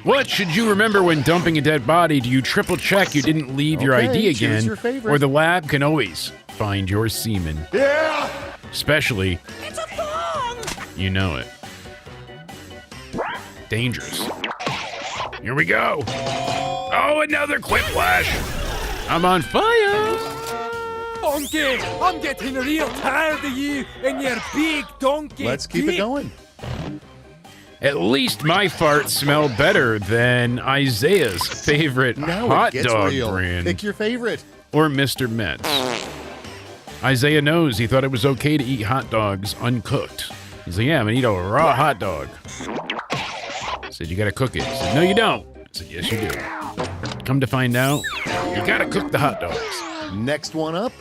What should you remember when dumping a dead body? Do you triple check you didn't leave your Okay, ID choose again? your favorite. Or the lab can always find your semen? Yeah! Especially, you know it. Dangerous. Here we go. Oh, another quiplash. I'm on fire. Donkey, I'm getting real tired of you and your big donkey. Let's keep it going. At least my farts smell better than Isaiah's favorite Now hot it gets dog real. brand. Pick your favorite. Or Mr. Metz. Isaiah knows he thought it was okay to eat hot dogs uncooked. He's like, yeah, I'm gonna eat a raw hot dog. I said, you gotta cook it. He said, no, you don't. I said, yes, you do. Come to find out, you gotta cook the hot dogs. Next one up.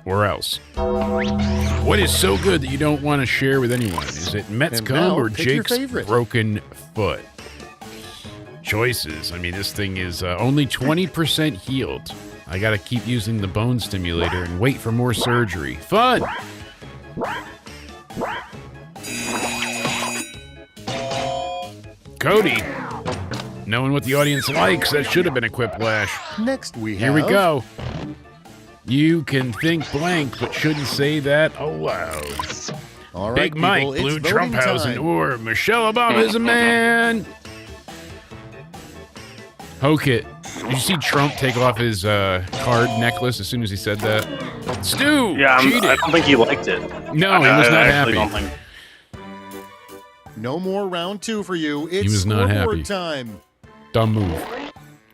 Or else. What is so good that you don't want to share with anyone? Is it Met's And cum now, or pick your Jake's favorite. broken foot? Choices. I mean, this thing is only 20% healed. I gotta keep using the bone stimulator and wait for more surgery. Fun! Cody. Knowing what the audience likes, that should have been a quiplash. Next we have. Here we go. You can think blank, but shouldn't say that aloud. All right, Big Mike, people, it's Blue voting Trumphausen, time. or Michelle Obama is a man. Hokit. Did you see Trump take off his card necklace as soon as he said that? Stu, Yeah, cheated. I don't think he liked it. No, he was not I happy. actually don't think. No more round two for you. It's was not scoreboard happy. time. Dumb move.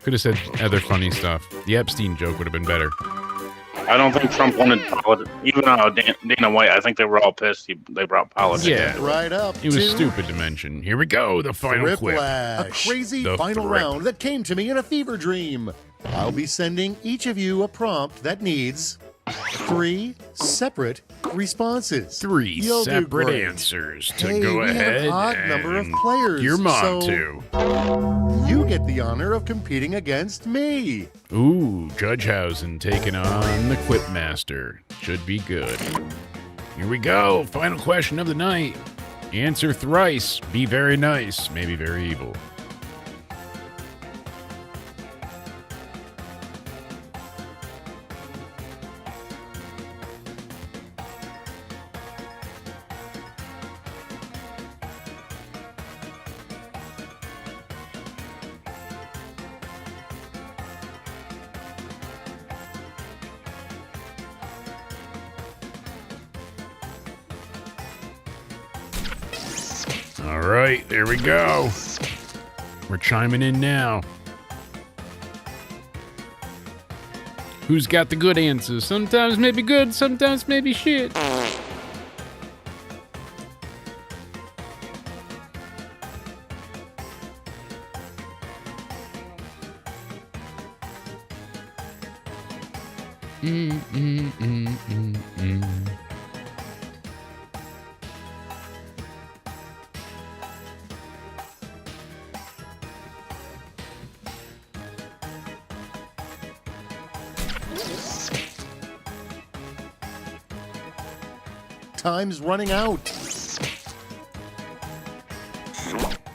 Could have said other funny stuff. The Epstein joke would have been better. I don't think Trump wanted politics. Even Dana White, I think they were all pissed they brought politics. Yeah. Right up. It was to stupid to mention. Here we go, the final quip. A crazy The final thrip. round that came to me in a fever dream. I'll be sending each of you a prompt that needs 3 separate responses. 3 You'll do separate great. answers to Hey, go we have ahead an odd number of and players. your mom so too. You get the honor of competing against me. Ooh, Judgehausen taking on the Quipmaster. Should be good. Here we go. Final question of the night. Answer thrice. Be very nice. Maybe very evil. All right, there we go. We're chiming in now. Who's got the good answers? Sometimes maybe good, sometimes maybe shit. Time's running out.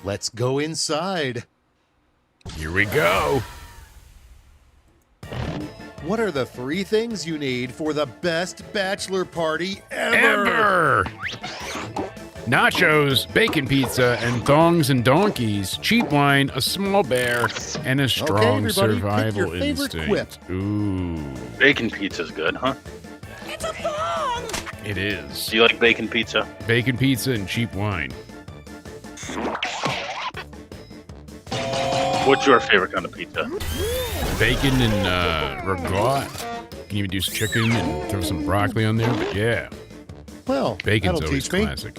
Let's go inside. Here we go. What are the 3 things you need for the best bachelor party ever? Ever! Nachos, bacon pizza, and thongs and donkeys, cheap wine, a small bear, and a strong everybody, pick survival your favorite instinct. Ooh, Bacon pizza's good, huh? it is. Do you like bacon pizza? Bacon pizza and cheap wine. What's your favorite kind of pizza? Bacon and regatta. Can even do chicken and throw some broccoli on there. But yeah, Well, bacon's that'll always teach me. classic.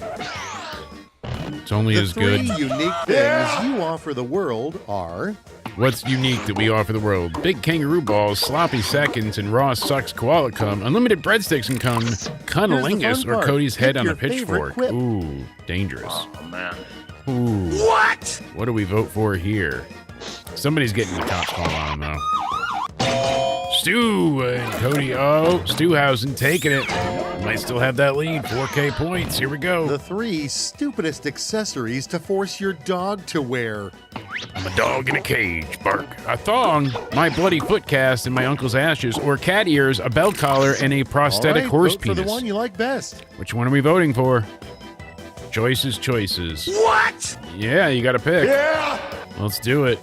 It's only The as 3 good. unique things you offer the world are What's unique that we offer the world? Big kangaroo balls, sloppy seconds, and raw sucks koala cum, unlimited breadsticks and cum, cunnilingus, fun or part. Cody's head Pick on a your favorite pitchfork. quip. Ooh, dangerous. Oh man. Ooh. What? What do we vote for here? Somebody's getting the cops call on them, though. Stu and Cody. Oh, Stuhausen taking it. Might still have that lead. 4K points. Here we go. the 3 stupidest accessories to force your dog to wear. I'm a dog in a cage. Bark. A thong, my bloody foot cast, and my uncle's ashes, or cat ears, a belt collar, and a prosthetic All right, horse vote penis. for the one you like best. Which one are we voting for? Choices. What? Yeah, you got to pick. Yeah. Let's do it.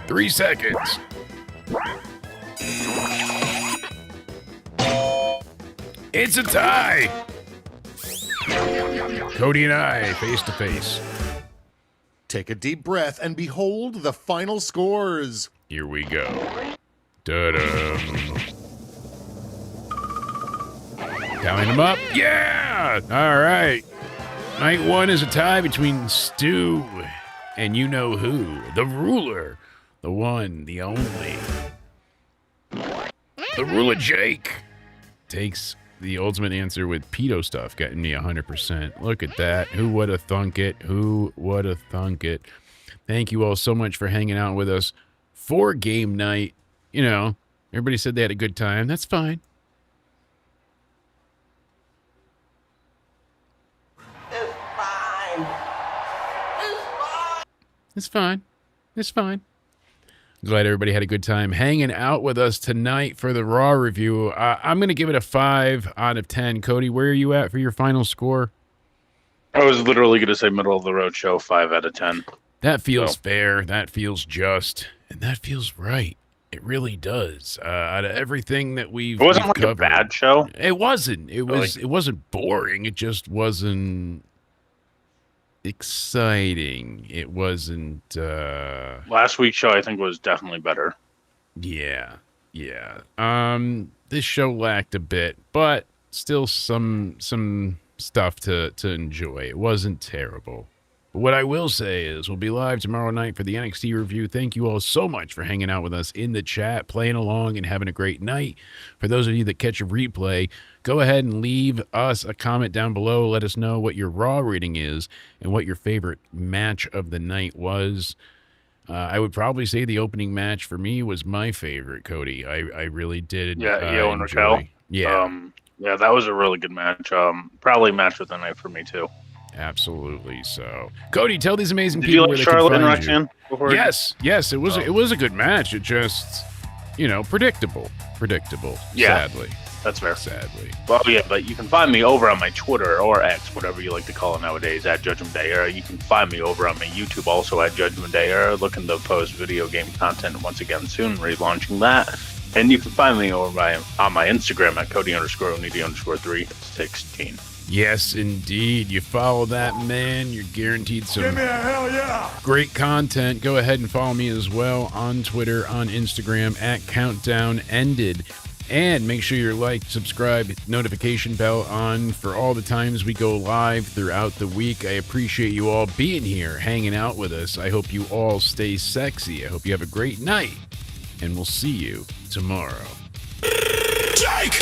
3 seconds. It's a tie. Cody and I, face to face. Take a deep breath and behold the final scores. Here we go. Ta-da. Counting them up. Yeah! All right. Night 1 is a tie between Stu and you know who. The ruler. The one, the only. The ruler Jake takes the ultimate answer with pedo stuff, getting me 100%. Look at that. Who would have thunk it? Who would have thunk it? Thank you all so much for hanging out with us for game night. You know, everybody said they had a good time. That's fine. It's fine. It's fine. Glad everybody had a good time hanging out with us tonight for the Raw review. I'm going to give it a 5 out of 10. Cody, where are you at for your final score? I was literally going to say middle of the road show, 5 out of 10. That feels fair. That feels just. And that feels right. It really does. Out of everything that we've It wasn't like covered, a bad show. It wasn't. It wasn't boring. It just wasn't exciting. It wasn't last week's show I think was definitely better. Yeah. This show lacked a bit, but still some stuff to enjoy. It wasn't terrible. But what I will say is we'll be live tomorrow night for the NXT review. Thank you all so much for hanging out with us in the chat, playing along, and having a great night. For those of you that catch a replay, go ahead and leave us a comment down below. Let us know what your Raw rating is and what your favorite match of the night was. I would probably say the opening match for me was my favorite, Cody. I really did. Yeah, Io and Raquel. Yeah. Yeah, that was a really good match. Probably match of the night for me too. Absolutely. So, Cody, tell these amazing Did people you where like they Charlotte can and find you. Roxanne before? Yes, it was a good match. It just, predictable. Yeah. Sadly. That's fair. Sadly. Well, yeah, but you can find me over on my Twitter or X, whatever you like to call it nowadays, at Judgment Day Era. You can find me over on my YouTube also at Judgment Day Era, looking to post video game content once again soon, relaunching that. And you can find me over on my Instagram at Cody_Onity_316. Yes, indeed. You follow that man, you're guaranteed some Give me a hell yeah! great content. Go ahead and follow me as well on Twitter, on Instagram at CountdownEnded. And make sure you're subscribe, notification bell on for all the times we go live throughout the week. I appreciate you all being here, hanging out with us. I hope you all stay sexy. I hope you have a great night. And we'll see you tomorrow. Jake!